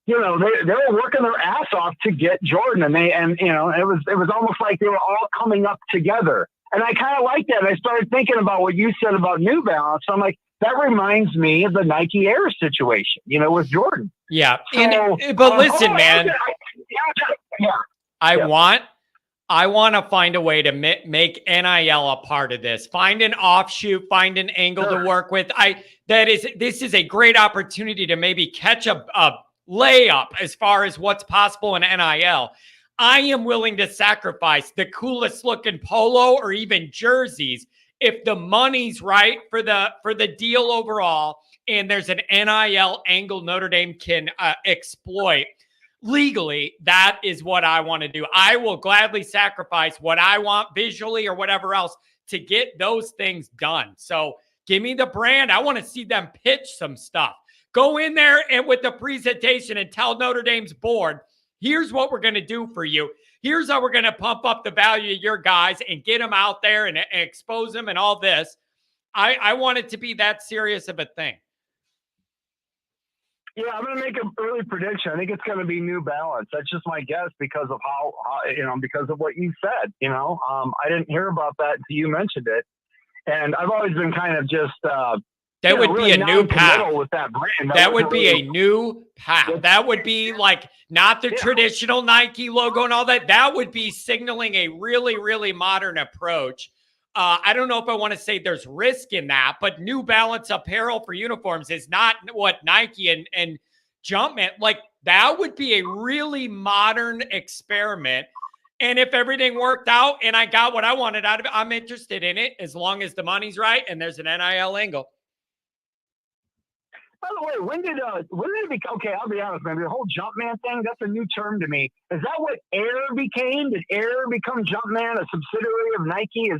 they were working their ass off to get Jordan. And it was almost like they were all coming up together. And I kind of like that. And I started thinking about what you said about New Balance. I'm like, that reminds me of the Nike Air situation, with Jordan. Yeah. So, but listen, man, I want to find a way to make NIL a part of this. Find an offshoot, find an angle to work with. This is a great opportunity to maybe catch a layup as far as what's possible in NIL. I am willing to sacrifice the coolest looking polo or even jerseys if the money's right for the deal overall, and there's an NIL angle Notre Dame can exploit. legally, that is what I want to do. I will gladly sacrifice what I want visually or whatever else to get those things done. So give me the brand. I want to see them pitch some stuff. Go in there and with the presentation and tell Notre Dame's board, here's what we're going to do for you. Here's how we're going to pump up the value of your guys and get them out there and expose them and all this. I want it to be that serious of a thing. Yeah, I'm going to make an early prediction. I think it's going to be New Balance. That's just my guess because of how because of what you said. I didn't hear about that until you mentioned it, and I've always been kind of just that would really be a new path with that brand. That would be a new path. That would be like not the traditional Nike logo and all that. That would be signaling a really, really modern approach. I don't know if I want to say there's risk in that, but New Balance apparel for uniforms is not what Nike and Jumpman, like that would be a really modern experiment. And if everything worked out and I got what I wanted out of it, I'm interested in it as long as the money's right and there's an NIL angle. By the way, when did it become? Okay, I'll be honest, man. The whole Jumpman thing, that's a new term to me. Is that what Air became? Did Air become Jumpman, a subsidiary of Nike? Am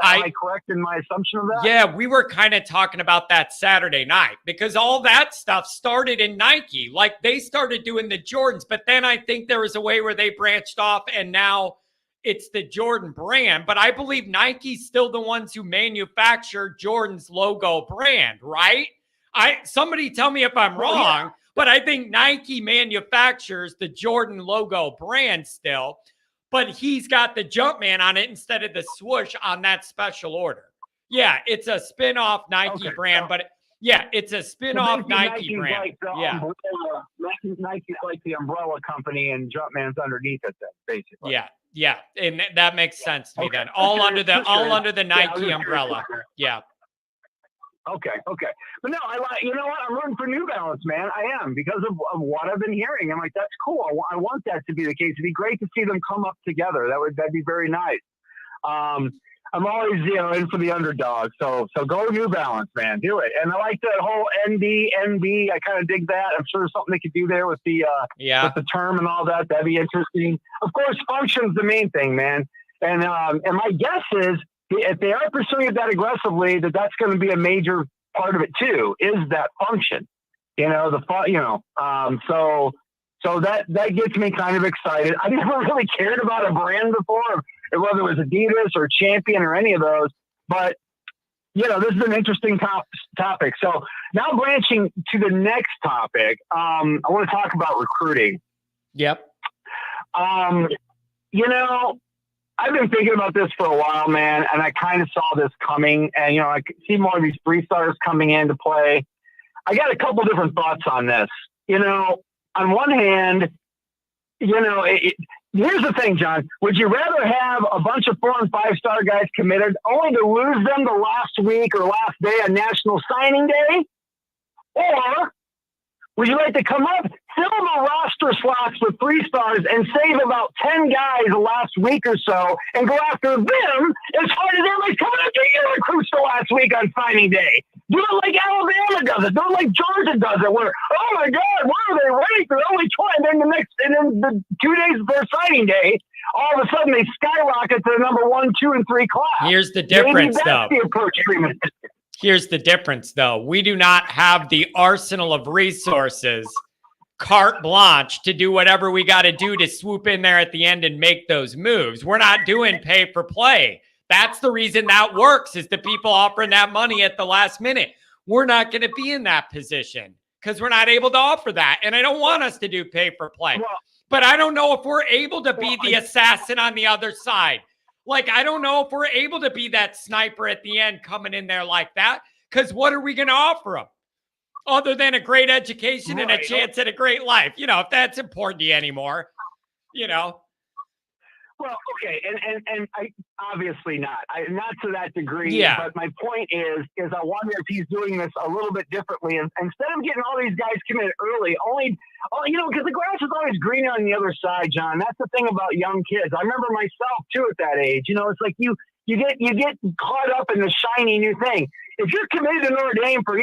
I correct in my assumption of that? Yeah, we were kind of talking about that Saturday night because all that stuff started in Nike. Like they started doing the Jordans, but then I think there was a way where they branched off and now it's the Jordan brand. But I believe Nike's still the ones who manufacture Jordan's logo brand, right? Somebody tell me if I'm wrong, but I think Nike manufactures the Jordan logo brand still, but he's got the Jumpman on it instead of the swoosh on that special order. Yeah, it's a spin-off Nike brand, but it's a spin-off Nike brand. Like Nike's like the umbrella company and Jumpman's underneath it then, basically. Yeah, and that makes sense to me then. All under the Nike umbrella. Yeah. Okay. But no, you know what? I'm rooting for New Balance, man. I am because of what I've been hearing. I'm like, that's cool. I want that to be the case. It'd be great to see them come up together. That'd be very nice. I'm always, in for the underdog. So go New Balance, man. Do it. And I like that whole NB. I kind of dig that. I'm sure there's something they could do there with the term and all that. That'd be interesting. Of course, function's the main thing, man. And my guess is, if they are pursuing it that aggressively, that's going to be a major part of it too. Is that function? So that gets me kind of excited. I never really cared about a brand before, whether it was Adidas or Champion or any of those. But this is an interesting topic. So now branching to the next topic, I want to talk about recruiting. Yep. I've been thinking about this for a while, man, and I kind of saw this coming. And, I could see more of these free stars coming into play. I got a couple different thoughts on this. On one hand, here's the thing, John. Would you rather have a bunch of 4- and 5-star guys committed only to lose them the last week or last day on National Signing Day? Or would you like to come up, fill the roster slots with 3 stars and save about 10 guys the last week or so and go after them as hard as everybody's coming after your recruits the last week on signing day? Do it like Alabama does it. Do it like Georgia does it where, oh my God, why are they ranked? They're only 20. And then the 2 days before signing day, all of a sudden they skyrocket to the number 1, 2, and 3 class. Here's the difference, though. The approach treatment. Here's the difference, though. We do not have the arsenal of resources, carte blanche, to do whatever we got to do to swoop in there at the end and make those moves. We're not doing pay for play. That's the reason that works, is the people offering that money at the last minute. We're not going to be in that position because we're not able to offer that. And I don't want us to do pay for play. But I don't know if we're able to be the assassin on the other side. Like, I don't know if we're able to be that sniper at the end coming in there like that, because what are we going to offer them other than a great education and a chance at a great life? If that's important to you anymore, Well, okay, and I obviously not to that degree. Yeah. But my point is I wonder if he's doing this a little bit differently. And instead of getting all these guys committed early, because the grass is always greener on the other side, John. That's the thing about young kids. I remember myself too at that age. It's like you get caught up in the shiny new thing. If you're committed to Notre Dame for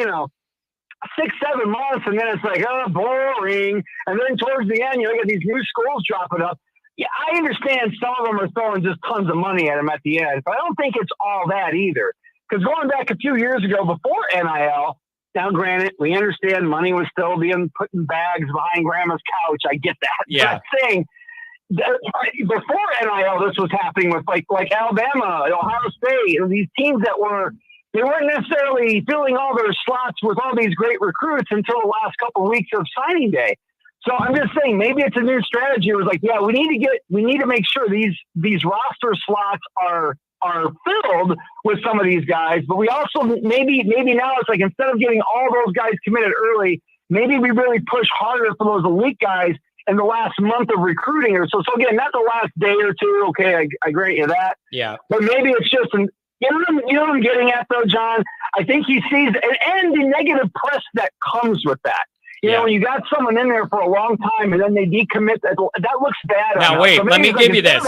6-7 months, and then it's like, oh, boring. And then towards the end, you got these new schools dropping up. Yeah, I understand some of them are throwing just tons of money at them at the end, but I don't think it's all that either. Because going back a few years ago before NIL, now granted, we understand money was still being put in bags behind grandma's couch. I get that. Yeah. But I'm saying before NIL, this was happening with like Alabama, Ohio State, these teams that they weren't necessarily filling all their slots with all these great recruits until the last couple of weeks of signing day. So I'm just saying, maybe it's a new strategy. It was like, yeah, we need to make sure these roster slots are filled with some of these guys, but we also maybe now it's like, instead of getting all those guys committed early, maybe we really push harder for those elite guys in the last month of recruiting or so. So again, not the last day or two. Okay, I grant you that. Yeah. But maybe it's just you know what I'm getting at though, John? I think he sees and the negative press that comes with that. You know, when you got someone in there for a long time and then they decommit, that looks bad. Now, wait, let me give you this.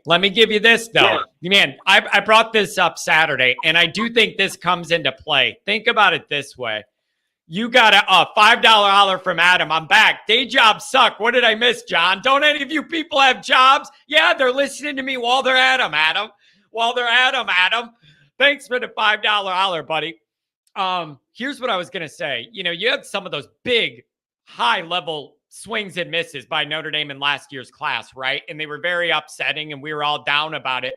Let me give you this, though. Yeah. Man, I brought this up Saturday, and I do think this comes into play. Think about it this way. You got a $5 holler from Adam. I'm back. Day jobs suck. What did I miss, John? Don't any of you people have jobs? Yeah, they're listening to me while they're at them, Adam. While they're at them, Adam. Thanks for the $5 holler, buddy. Here's what I was going to say. You know, you had some of those big, high-level swings and misses by Notre Dame in last year's class, right? And they were very upsetting, and we were all down about it.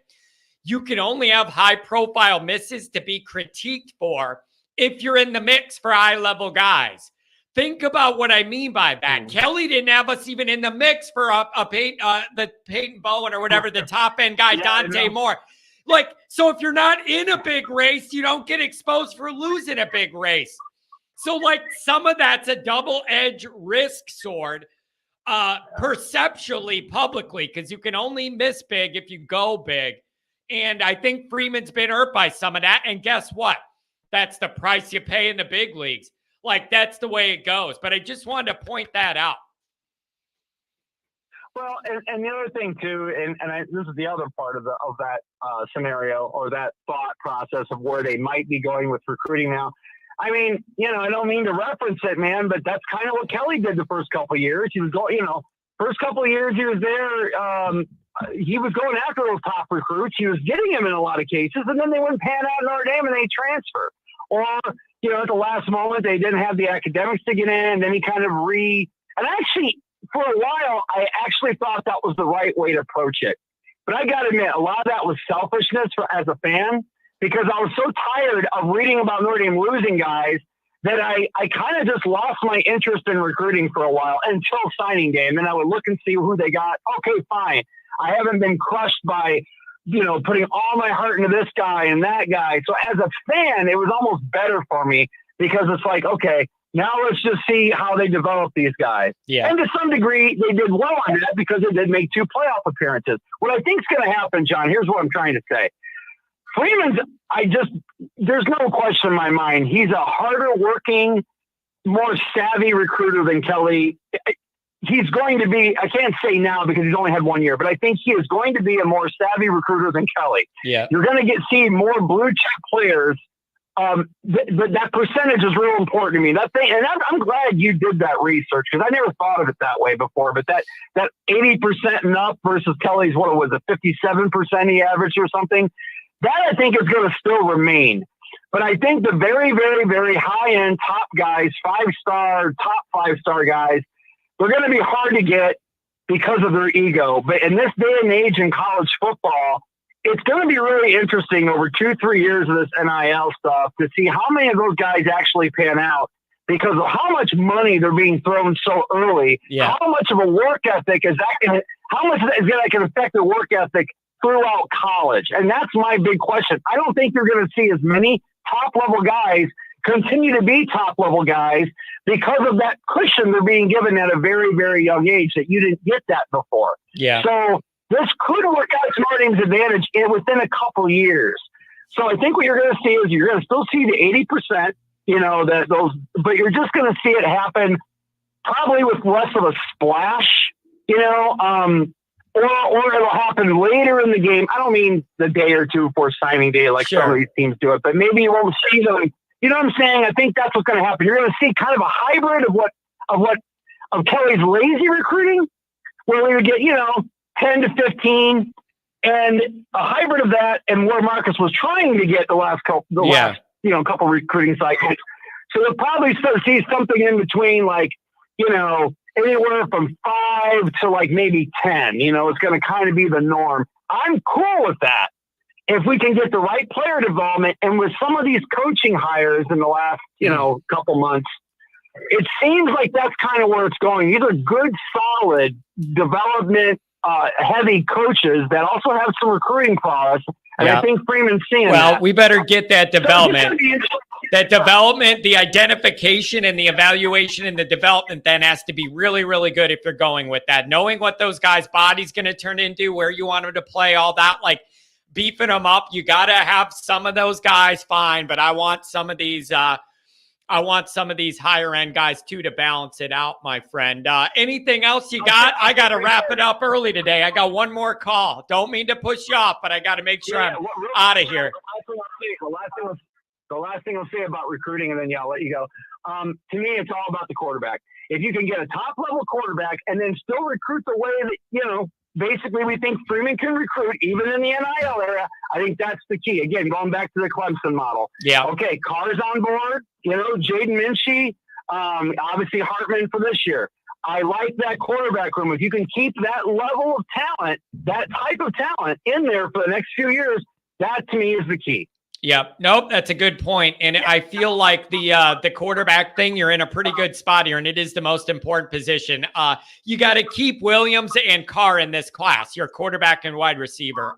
You can only have high-profile misses to be critiqued for if you're in the mix for high-level guys. Think about what I mean by that. Kelly didn't have us even in the mix for the Peyton Bowen or whatever, the top-end guy, Dante Moore. Like, so if you're not in a big race, you don't get exposed for losing a big race. So, like, some of that's a double-edged risk sword, perceptually, publicly, because you can only miss big if you go big. And I think Freeman's been hurt by some of that. And guess what? That's the price you pay in the big leagues. Like, that's the way it goes. But I just wanted to point that out. Well, and the other thing too, this is the other part of that scenario or that thought process of where they might be going with recruiting now. I mean, I don't mean to reference it, man, but that's kind of what Kelly did the first couple of years. He was going, first couple of years he was there. He was going after those top recruits. He was getting them in a lot of cases, and then they wouldn't pan out in Notre Dame and they transfer. Or, at the last moment they didn't have the academics to get in, and then he kind of and actually. For a while, I actually thought that was the right way to approach it. But I got to admit, a lot of that was selfishness as a fan, because I was so tired of reading about Notre Dame losing guys that I kind of just lost my interest in recruiting for a while until signing day. And then I would look and see who they got. Okay, fine. I haven't been crushed by, putting all my heart into this guy and that guy. So as a fan, it was almost better for me, because it's like, okay, now let's just see how they develop these guys. Yeah. And to some degree, they did well on that because they did make 2 playoff appearances. What I think is going to happen, John, here's what I'm trying to say. Freeman's, there's no question in my mind. He's a harder working, more savvy recruiter than Kelly. He's going to be, I can't say now because he's only had 1 year, but I think he is going to be a more savvy recruiter than Kelly. Yeah. You're going to see more blue chip players. But that percentage is real important to me. And I'm glad you did that research, because I never thought of it that way before. But that 80% and up versus Kelly's, what was it, 57% he averaged or something, that I think is going to still remain. But I think the very, very, very high end top guys, top 5-star guys, they're going to be hard to get because of their ego. But in this day and age in college football, it's going to be really interesting over 2-3 years of this NIL stuff to see how many of those guys actually pan out, because of how much money they're being thrown so early. Yeah. How much of a work ethic is that going to, how much is that going to affect the work ethic throughout college? And that's my big question. I don't think you're going to see as many top level guys continue to be top level guys because of that cushion they're being given at a very, very young age that you didn't get that before. Yeah. So this could work out to Notre Dame's advantage within a couple years. So I think what you're going to see is you're going to still see the 80%, but you're just going to see it happen probably with less of a splash, or it'll happen later in the game. I don't mean the day or two before signing day like some of these teams do it, but maybe you won't see them You know what I'm saying? I think that's what's going to happen. You're going to see kind of a hybrid of Kelly's lazy recruiting, where we would get, 10 to 15, and a hybrid of that, and where Marcus was trying to get the last couple recruiting cycles. So you'll probably start to see something in between, like, anywhere from 5 to like maybe 10. It's going to kind of be the norm. I'm cool with that if we can get the right player development. And with some of these coaching hires in the last, couple months, it seems like that's kind of where it's going. These are good, solid development, heavy coaches that also have some recruiting prowess. And I think Freeman's seeing that. Well, we better get that development. That development, the identification and the evaluation and the development then has to be really, really good if you're going with that. Knowing what those guys' body's going to turn into, where you want them to play, all that, like beefing them up. You got to have some of those guys, fine, but I want some of these higher end guys too to balance it out, my friend. Anything else you got? I got to wrap it up early today. I got one more call. Don't mean to push you off, but I got to make sure I'm out of here. The last thing I'll say about recruiting, and then I'll let you go. To me, it's all about the quarterback. If you can get a top-level quarterback and then still recruit the way that, basically we think Freeman can recruit, even in the NIL era, I think that's the key. Again, going back to the Clemson model. Yeah. Okay, Carr's on board, Jaden Minchie, obviously Hartman for this year. I like that quarterback room. If you can keep that level of talent, that type of talent in there for the next few years, that to me is the key. Yep. Nope. That's a good point. And I feel like the quarterback thing, you're in a pretty good spot here, and it is the most important position. You got to keep Williams and Carr in this class, your quarterback and wide receiver.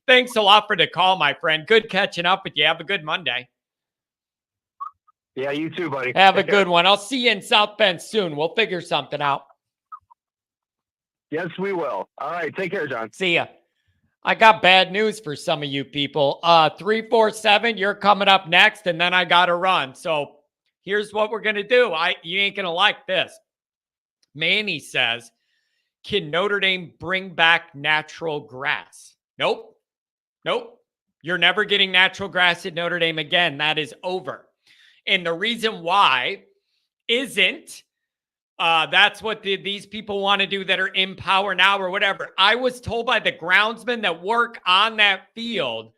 Thanks a lot for the call, my friend. Good catching up with you. Have a good Monday. Yeah, you too, buddy. Have a good one. I'll see you in South Bend soon. We'll figure something out. Yes, we will. All right. Take care, John. See ya. I got bad news for some of you people. 347, you're coming up next, and then I got to run. So here's what we're going to do. You ain't going to like this. Manny says, can Notre Dame bring back natural grass? Nope. You're never getting natural grass at Notre Dame again. That is over. And the reason why isn't that's what these people want to do that are in power now or whatever. I was told by the groundsmen that work on that field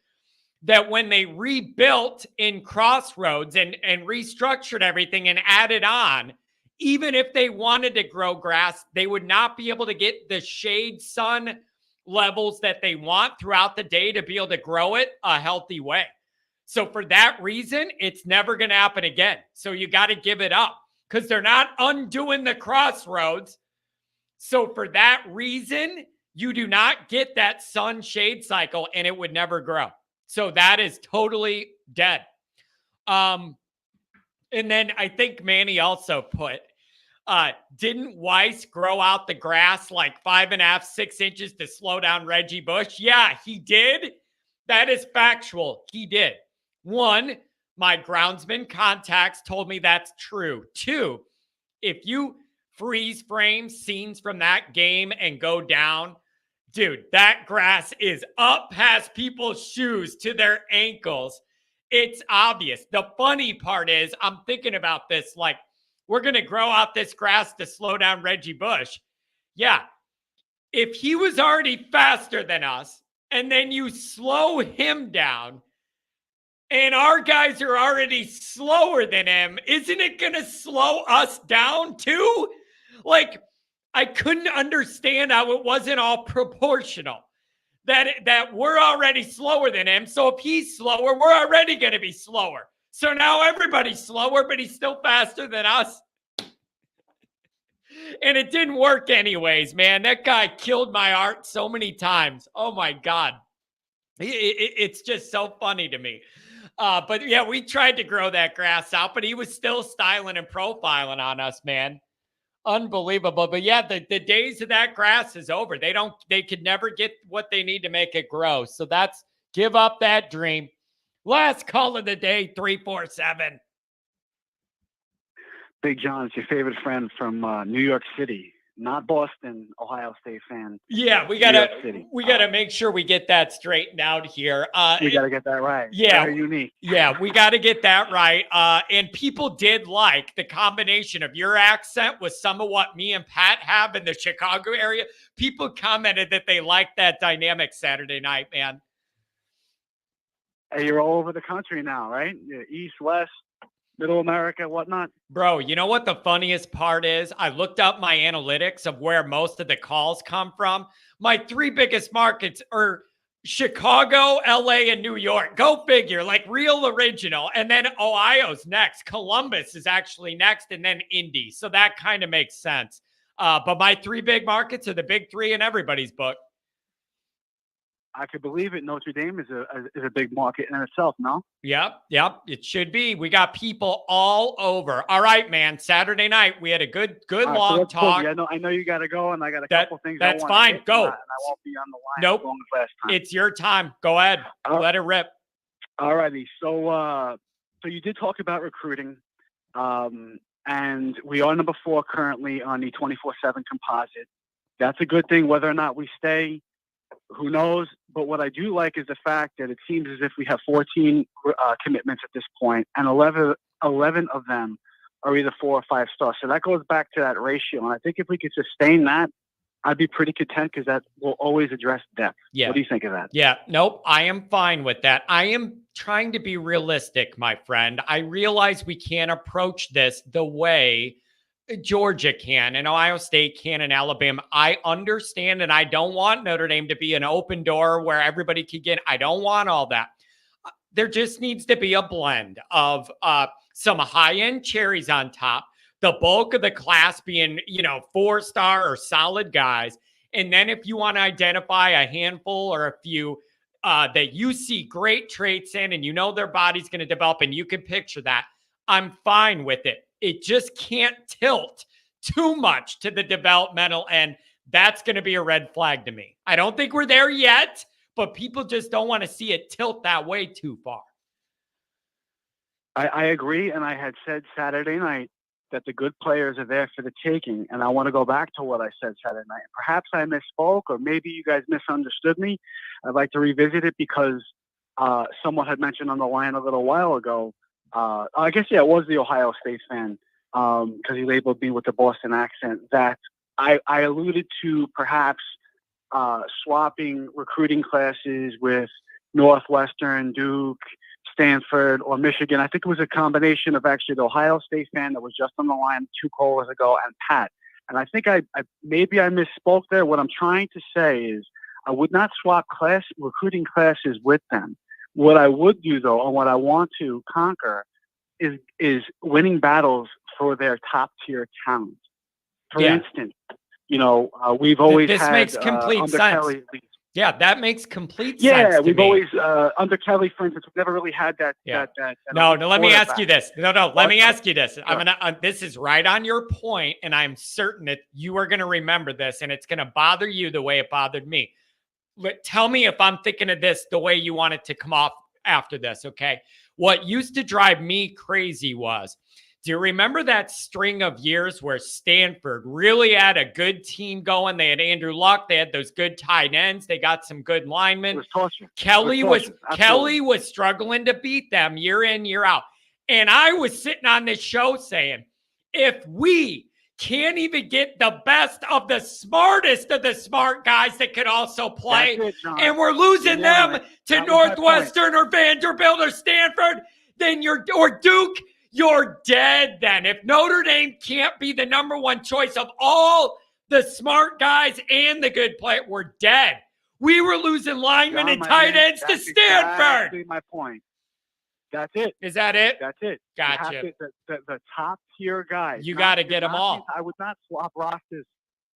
that when they rebuilt in Crossroads and restructured everything and added on, even if they wanted to grow grass, they would not be able to get the shade sun levels that they want throughout the day to be able to grow it a healthy way. So for that reason, it's never going to happen again. So you got to give it up, because they're not undoing the Crossroads. So for that reason, you do not get that sun shade cycle, and it would never grow. So that is totally dead. And then I think Manny also put, didn't Weiss grow out the grass like 5.5, 6 inches to slow down Reggie Bush? Yeah, he did. That is factual. He did. 1, my groundsman contacts told me that's true. 2, if you freeze frame scenes from that game and go down, dude, that grass is up past people's shoes to their ankles. It's obvious. The funny part is I'm thinking about this, like, we're going to grow out this grass to slow down Reggie Bush. Yeah. If he was already faster than us and then you slow him down, and our guys are already slower than him, isn't it going to slow us down too? Like, I couldn't understand how it wasn't all proportional. That we're already slower than him, so if he's slower, we're already going to be slower. So now everybody's slower, but he's still faster than us. And it didn't work anyways, man. That guy killed my art so many times. Oh, my God. It's just so funny to me. But yeah, we tried to grow that grass out, but he was still styling and profiling on us, man. Unbelievable. But yeah, the days of that grass is over. They could never get what they need to make it grow. So that's, give up that dream. Last call of the day, 347. Big John, it's your favorite friend from New York City. not Boston, Ohio State fan. Yeah, we New York gotta City. make sure we get that straightened out here. We got to get that right. Yeah. Very unique. Yeah, we got to get that right. And people did like the combination of your accent with some of what me and Pat have in the Chicago area. People commented that they liked that dynamic Saturday night, man. Hey, you're all over the country now, right? East, West, Middle America, whatnot. Bro, you know what the funniest part is? I looked up my analytics of where most of the calls come from. My 3 biggest markets are Chicago, LA, and New York. Go figure, like real original. And then Ohio's next. Columbus is actually next, and then Indy. So that kind of makes sense. But my 3 big markets are the big 3 in everybody's book. I could believe it. Notre Dame is a big market in itself, no? Yep. It should be. We got people all over. All right, man. Saturday night, we had a good long talk. Yeah, I know you got to go, and I got a couple things. That's fine. Go. And I won't be on the line nope. as long as last time. It's your time. Go ahead. Let it rip. All righty. So you did talk about recruiting, and we are number 4 currently on the 24/7 composite. That's a good thing. Whether or not we stay, who knows? But what I do like is the fact that it seems as if we have 14 commitments at this point, and 11 of them are either 4 or 5 stars. So that goes back to that ratio. And I think if we could sustain that, I'd be pretty content because that will always address depth. Yeah. What do you think of that? Yeah. Nope. I am fine with that. I am trying to be realistic, my friend. I realize we can't approach this the way Georgia can and Ohio State can and Alabama. I understand, and I don't want Notre Dame to be an open door where everybody can get. I don't want all that. There just needs to be a blend of some high-end cherries on top, the bulk of the class being, 4-star or solid guys. And then if you want to identify a handful or a few that you see great traits in and you know their body's going to develop and you can picture that, I'm fine with it. It just can't tilt too much to the developmental end. That's going to be a red flag to me. I don't think we're there yet, but people just don't want to see it tilt that way too far. I agree, and I had said Saturday night that the good players are there for the taking, and I want to go back to what I said Saturday night. Perhaps I misspoke, or maybe you guys misunderstood me. I'd like to revisit it because someone had mentioned on the line a little while ago. I guess, it was the Ohio State fan because he labeled me with the Boston accent, that I alluded to perhaps swapping recruiting classes with Northwestern, Duke, Stanford, or Michigan. I think it was a combination of actually the Ohio State fan that was just on the line 2 callers ago and Pat. And I think I maybe I misspoke there. What I'm trying to say is I would not swap recruiting classes with them. What I would do, though, and what I want to conquer is winning battles for their top-tier talent. For instance, we've always this had... This makes complete sense. Kelly, yeah, that makes complete sense. Yeah, we've me. Always, under Kelly, for instance, we've never really had that. Yeah. that no, let me ask you this. Let me ask you this. Sure. I'm gonna. This is right on your point, and I'm certain that you are going to remember this, and it's going to bother you the way it bothered me. Tell me if I'm thinking of this the way you want it to come off after this, okay? What used to drive me crazy was, do you remember that string of years where Stanford really had a good team going? They had Andrew Luck. They had those good tight ends. They got some good linemen. It was torture. Kelly was struggling to beat them year in, year out. And I was sitting on this show saying, if we can't even get the best of the smartest of the smart guys that could also play, and we're losing them to Northwestern or Vanderbilt or Stanford, then or Duke, you're dead then. If Notre Dame can't be the number 1 choice of all the smart guys and the good player, we're dead. We were losing linemen and tight ends to Stanford. Exactly my point. That's it. Is that it? That's it. Gotcha. The top tier guys. You got to get them all. I would not swap rosters.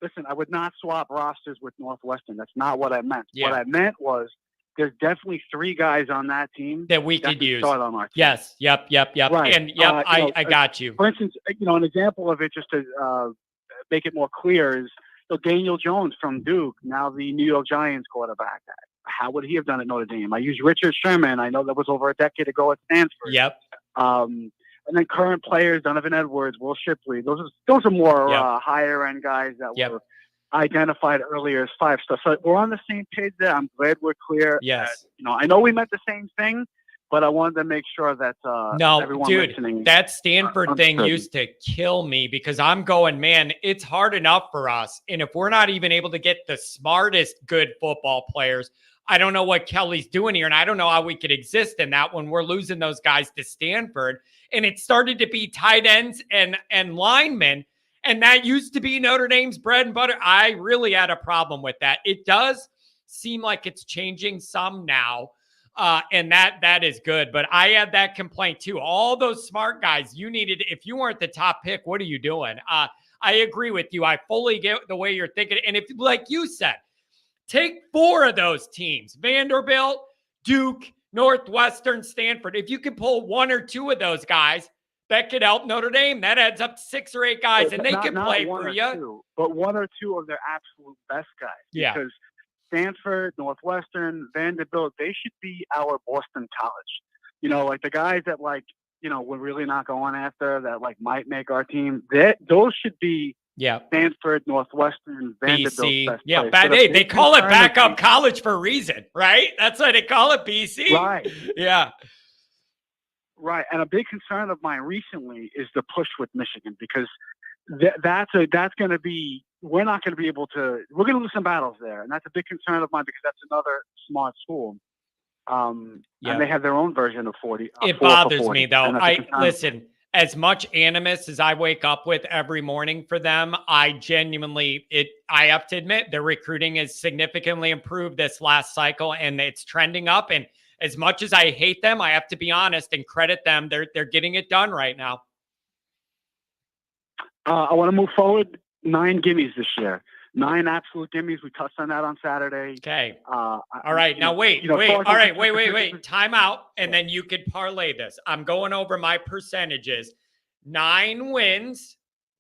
Listen, I would not swap rosters with Northwestern. That's not what I meant. Yeah. What I meant was there's definitely 3 guys on that team that we could use. Start on our team. Yes. Yep. Right. And I got you. For instance, an example of it, just to make it more clear, is Daniel Jones from Duke, now the New York Giants quarterback. How would he have done at Notre Dame? I used Richard Sherman. I know that was over a decade ago at Stanford. Yep. And then current players, Donovan Edwards, Will Shipley. Those are more higher end guys that were identified earlier as 5-star. So we're on the same page there. I'm glad we're clear. Yes. That, I know we meant the same thing, but I wanted to make sure that everyone listening. That Stanford thing used to kill me because I'm going, man, it's hard enough for us. And if we're not even able to get the smartest good football players, I don't know what Kelly's doing here. And I don't know how we could exist in that when we're losing those guys to Stanford. And it started to be tight ends and linemen. And that used to be Notre Dame's bread and butter. I really had a problem with that. It does seem like it's changing some now. And that is good. But I had that complaint too. All those smart guys you needed, if you weren't the top pick, what are you doing? I agree with you. I fully get the way you're thinking. And if, like you said, take 4 of those teams, Vanderbilt, Duke, Northwestern, Stanford. If you can pull 1 or 2 of those guys, that could help Notre Dame. That adds up to 6 or 8 guys, and they can play for you. But 1 or 2 of their absolute best guys. Yeah. Because Stanford, Northwestern, Vanderbilt, they should be our Boston College. Like the guys that we're really not going after that might make our team. Those should be Stanford, Northwestern, Vanderbilt. BC. They call it backup college for a reason, right? That's why they call it BC. Right. Yeah. Right. And a big concern of mine recently is the push with Michigan because that's going to be, we're not going to be able to, we're going to lose some battles there. And that's a big concern of mine because that's another smart school. And they have their own version of 40. It bothers me though. Listen, as much animus as I wake up with every morning for them, I have to admit their recruiting has significantly improved this last cycle and it's trending up. And as much as I hate them, I have to be honest and credit them. They're getting it done right now. I want to move forward. 9 gimmies this year. 9 absolute gimmies. We touched on that on Saturday. Okay. All right. Now wait. All right. Wait. Time out. And then you could parlay this. I'm going over my percentages. 9 wins,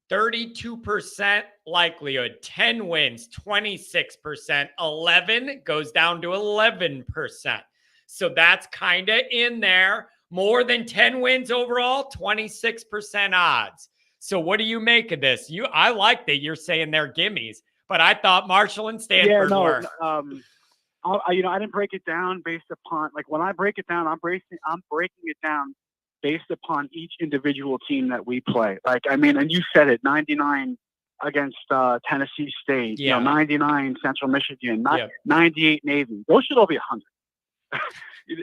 32% likelihood. 10 wins, 26%. 11 goes down to 11%. So that's kind of in there. More than 10 wins overall, 26% odds. So what do you make of this? I like that you're saying they're gimmies, but I thought Marshall and Stanford were. I didn't break it down based upon when I break it down, I'm breaking it down based upon each individual team that we play. And you said it, 99 against Tennessee State, 99 Central Michigan, 98 Navy. Those should all be 100.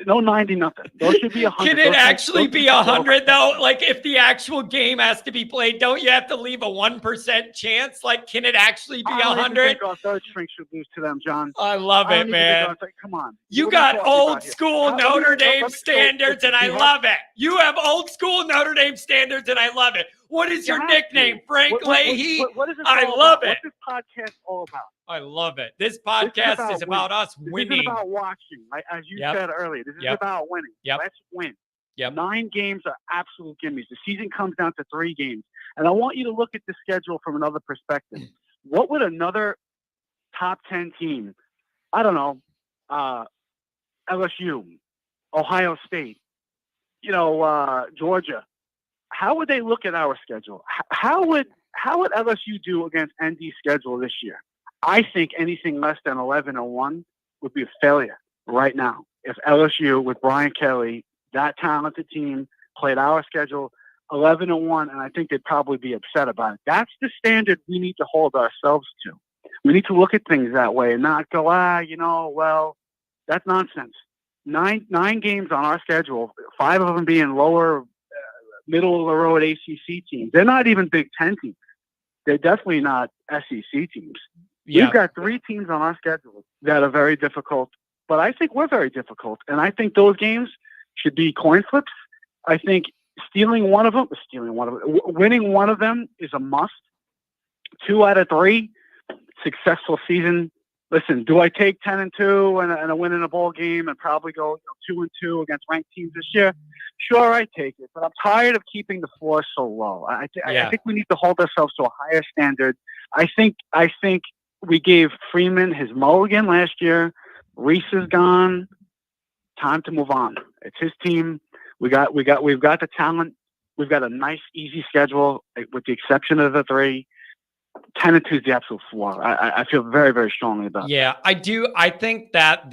No 90 nothing. Those should be 100. Can it actually be 100 though? If the actual game has to be played, don't you have to leave a 1% chance? Can it actually be 100? I think our third string should lose to them, John. I love it, man. Come on. You got old school Notre Dame standards, and I love it. You have old school Notre Dame standards, and I love it. What is your nickname, Frank Leahy? I love it. What's this podcast all about? I love it. This podcast is about us winning. This is about watching, as you said earlier. This is about winning. Let's win. 9 games are absolute gimmies. The season comes down to 3 games. And I want you to look at the schedule from another perspective. What would another top 10 team, I don't know, LSU, Ohio State, Georgia, how would they look at our schedule? How would LSU do against ND's schedule this year? I think anything less than 11-1 would be a failure right now. If LSU with Brian Kelly, that talented team, played our schedule 11-1, and I think they'd probably be upset about it. That's the standard we need to hold ourselves to. We need to look at things that way and not go, that's nonsense. 9 games on our schedule, 5 of them being lower, middle of the road ACC teams. They're not even Big Ten teams. They're definitely not SEC teams. Yeah. We've got 3 teams on our schedule that are very difficult, but I think we're very difficult. And I think those games should be coin flips. I think winning one of them is a must. 2 out of 3, successful season. Listen, do I take 10-2 and a win in a bowl game and probably go 2-2 against ranked teams this year? Sure, I take it, but I'm tired of keeping the floor so low. I think we need to hold ourselves to a higher standard. I think we gave Freeman his mulligan last year. Reese is gone. Time to move on. It's his team. We've got the talent. We've got a nice, easy schedule with the exception of the 3. 10-2 is the absolute floor. I feel very, very strongly about Yeah, I do. I think that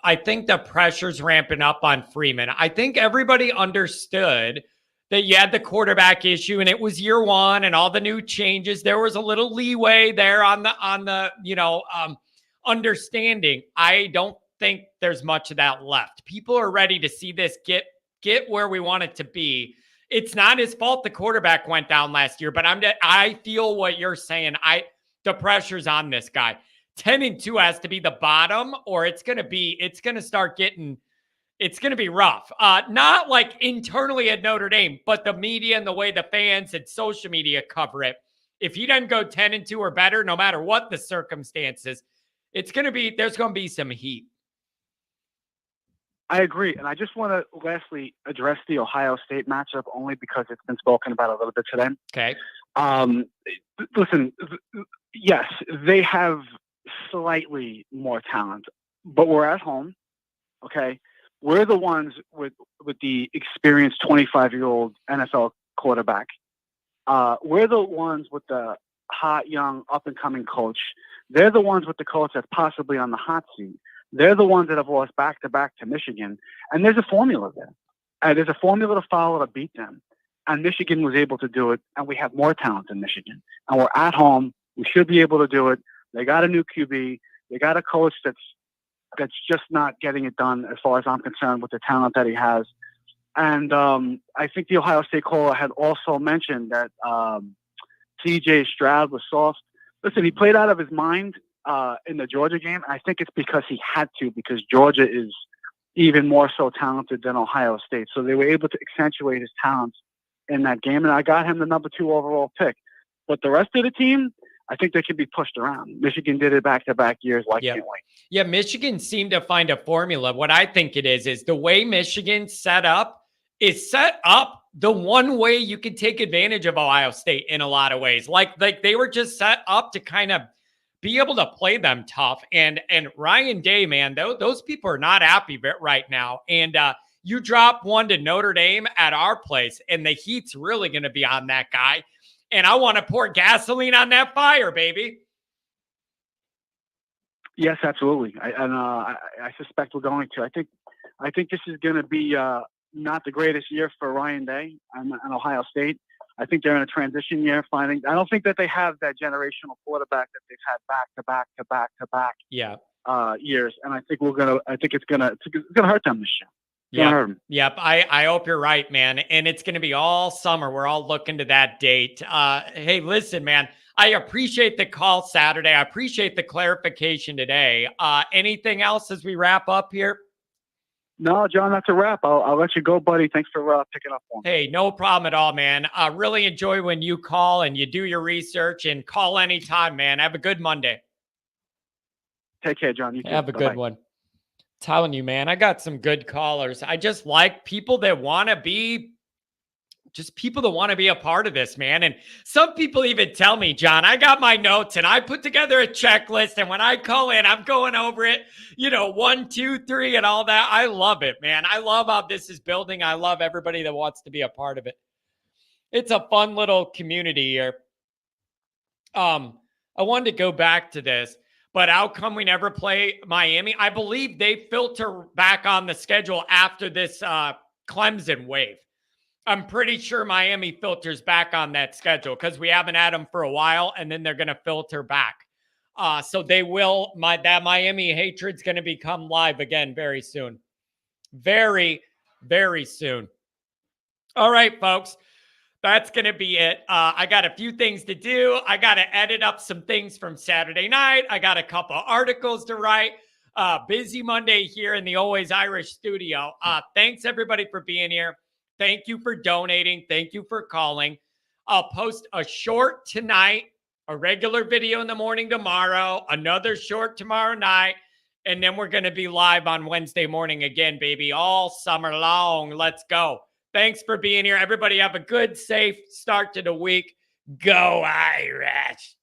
I think the pressure's ramping up on Freeman. I think everybody understood that you had the quarterback issue and it was year 1 and all the new changes. There was a little leeway there on the understanding. I don't think there's much of that left. People are ready to see this get where we want it to be. It's not his fault the quarterback went down last year, but I feel what you're saying. The pressure's on this guy. 10-2 has to be the bottom, or it's going to be rough. Not like internally at Notre Dame, but the media and the way the fans and social media cover it. If he doesn't go 10-2 or better, no matter what the circumstances, there's going to be some heat. I agree. And I just want to lastly address the Ohio State matchup only because it's been spoken about a little bit today. Okay. Listen, yes, they have slightly more talent, but we're at home. Okay. We're the ones with the experienced 25-year-old NFL quarterback. We're the ones with the hot, young, up-and-coming coach. They're the ones with the coach that's possibly on the hot seat. They're the ones that have lost back-to-back to Michigan. And there's a formula there. There's a formula to follow to beat them. And Michigan was able to do it, and we have more talent than Michigan. And we're at home. We should be able to do it. They got a new QB. They got a coach that's just not getting it done as far as I'm concerned with the talent that he has. And I think the Ohio State caller had also mentioned that C.J. Stroud was soft. Listen, he played out of his mind in the Georgia game. I think it's because he had to, because Georgia is even more so talented than Ohio State. So they were able to accentuate his talents in that game. And I got him the number 2 overall pick. But the rest of the team, I think they can be pushed around. Michigan did it back-to-back years. Can't wait. Yeah, Michigan seemed to find a formula. What I think it is the way Michigan set up the one way you can take advantage of Ohio State in a lot of ways. Like they were just set up to kind of be able to play them tough. And Ryan Day, man, those people are not happy right now. And you drop one to Notre Dame at our place, and the heat's really going to be on that guy. And I want to pour gasoline on that fire, baby. Yes, absolutely. I suspect we're going to. I think this is going to be not the greatest year for Ryan Day and Ohio State. I think they're in a transition year. I don't think that they have that generational quarterback that they've had back-to-back years. And I think it's gonna hurt them this year. Yep. I hope you're right, man. And it's going to be all summer. We're all looking to that date. Hey, listen, man, I appreciate the call Saturday. I appreciate the clarification today. Anything else as we wrap up here? No, John, that's a wrap. I'll let you go, buddy. Thanks for picking up on me. Hey, no problem at all, man. I really enjoy when you call and you do your research, and call anytime, man. Have a good Monday. Take care, John. You too. Have a good one. Telling you, man, I got some good callers. I just like people that want to be a part of this, man. And some people even tell me, John, I got my notes and I put together a checklist. And when I call in, I'm going over it, 1, 2, 3 and all that. I love it, man. I love how this is building. I love everybody that wants to be a part of it. It's a fun little community here. I wanted to go back to this, but how come we never play Miami? I believe they filter back on the schedule after this Clemson wave. I'm pretty sure Miami filters back on that schedule because we haven't had them for a while, and then they're going to filter back. So they will. That Miami hatred's going to become live again very soon. Very, very soon. All right, folks. That's going to be it. I got a few things to do. I got to edit up some things from Saturday night. I got a couple articles to write. Busy Monday here in the Always Irish studio. Thanks, everybody, for being here. Thank you for donating. Thank you for calling. I'll post a short tonight, a regular video in the morning tomorrow, another short tomorrow night, and then we're going to be live on Wednesday morning again, baby, all summer long. Let's go. Thanks for being here. Everybody have a good, safe start to the week. Go Irish.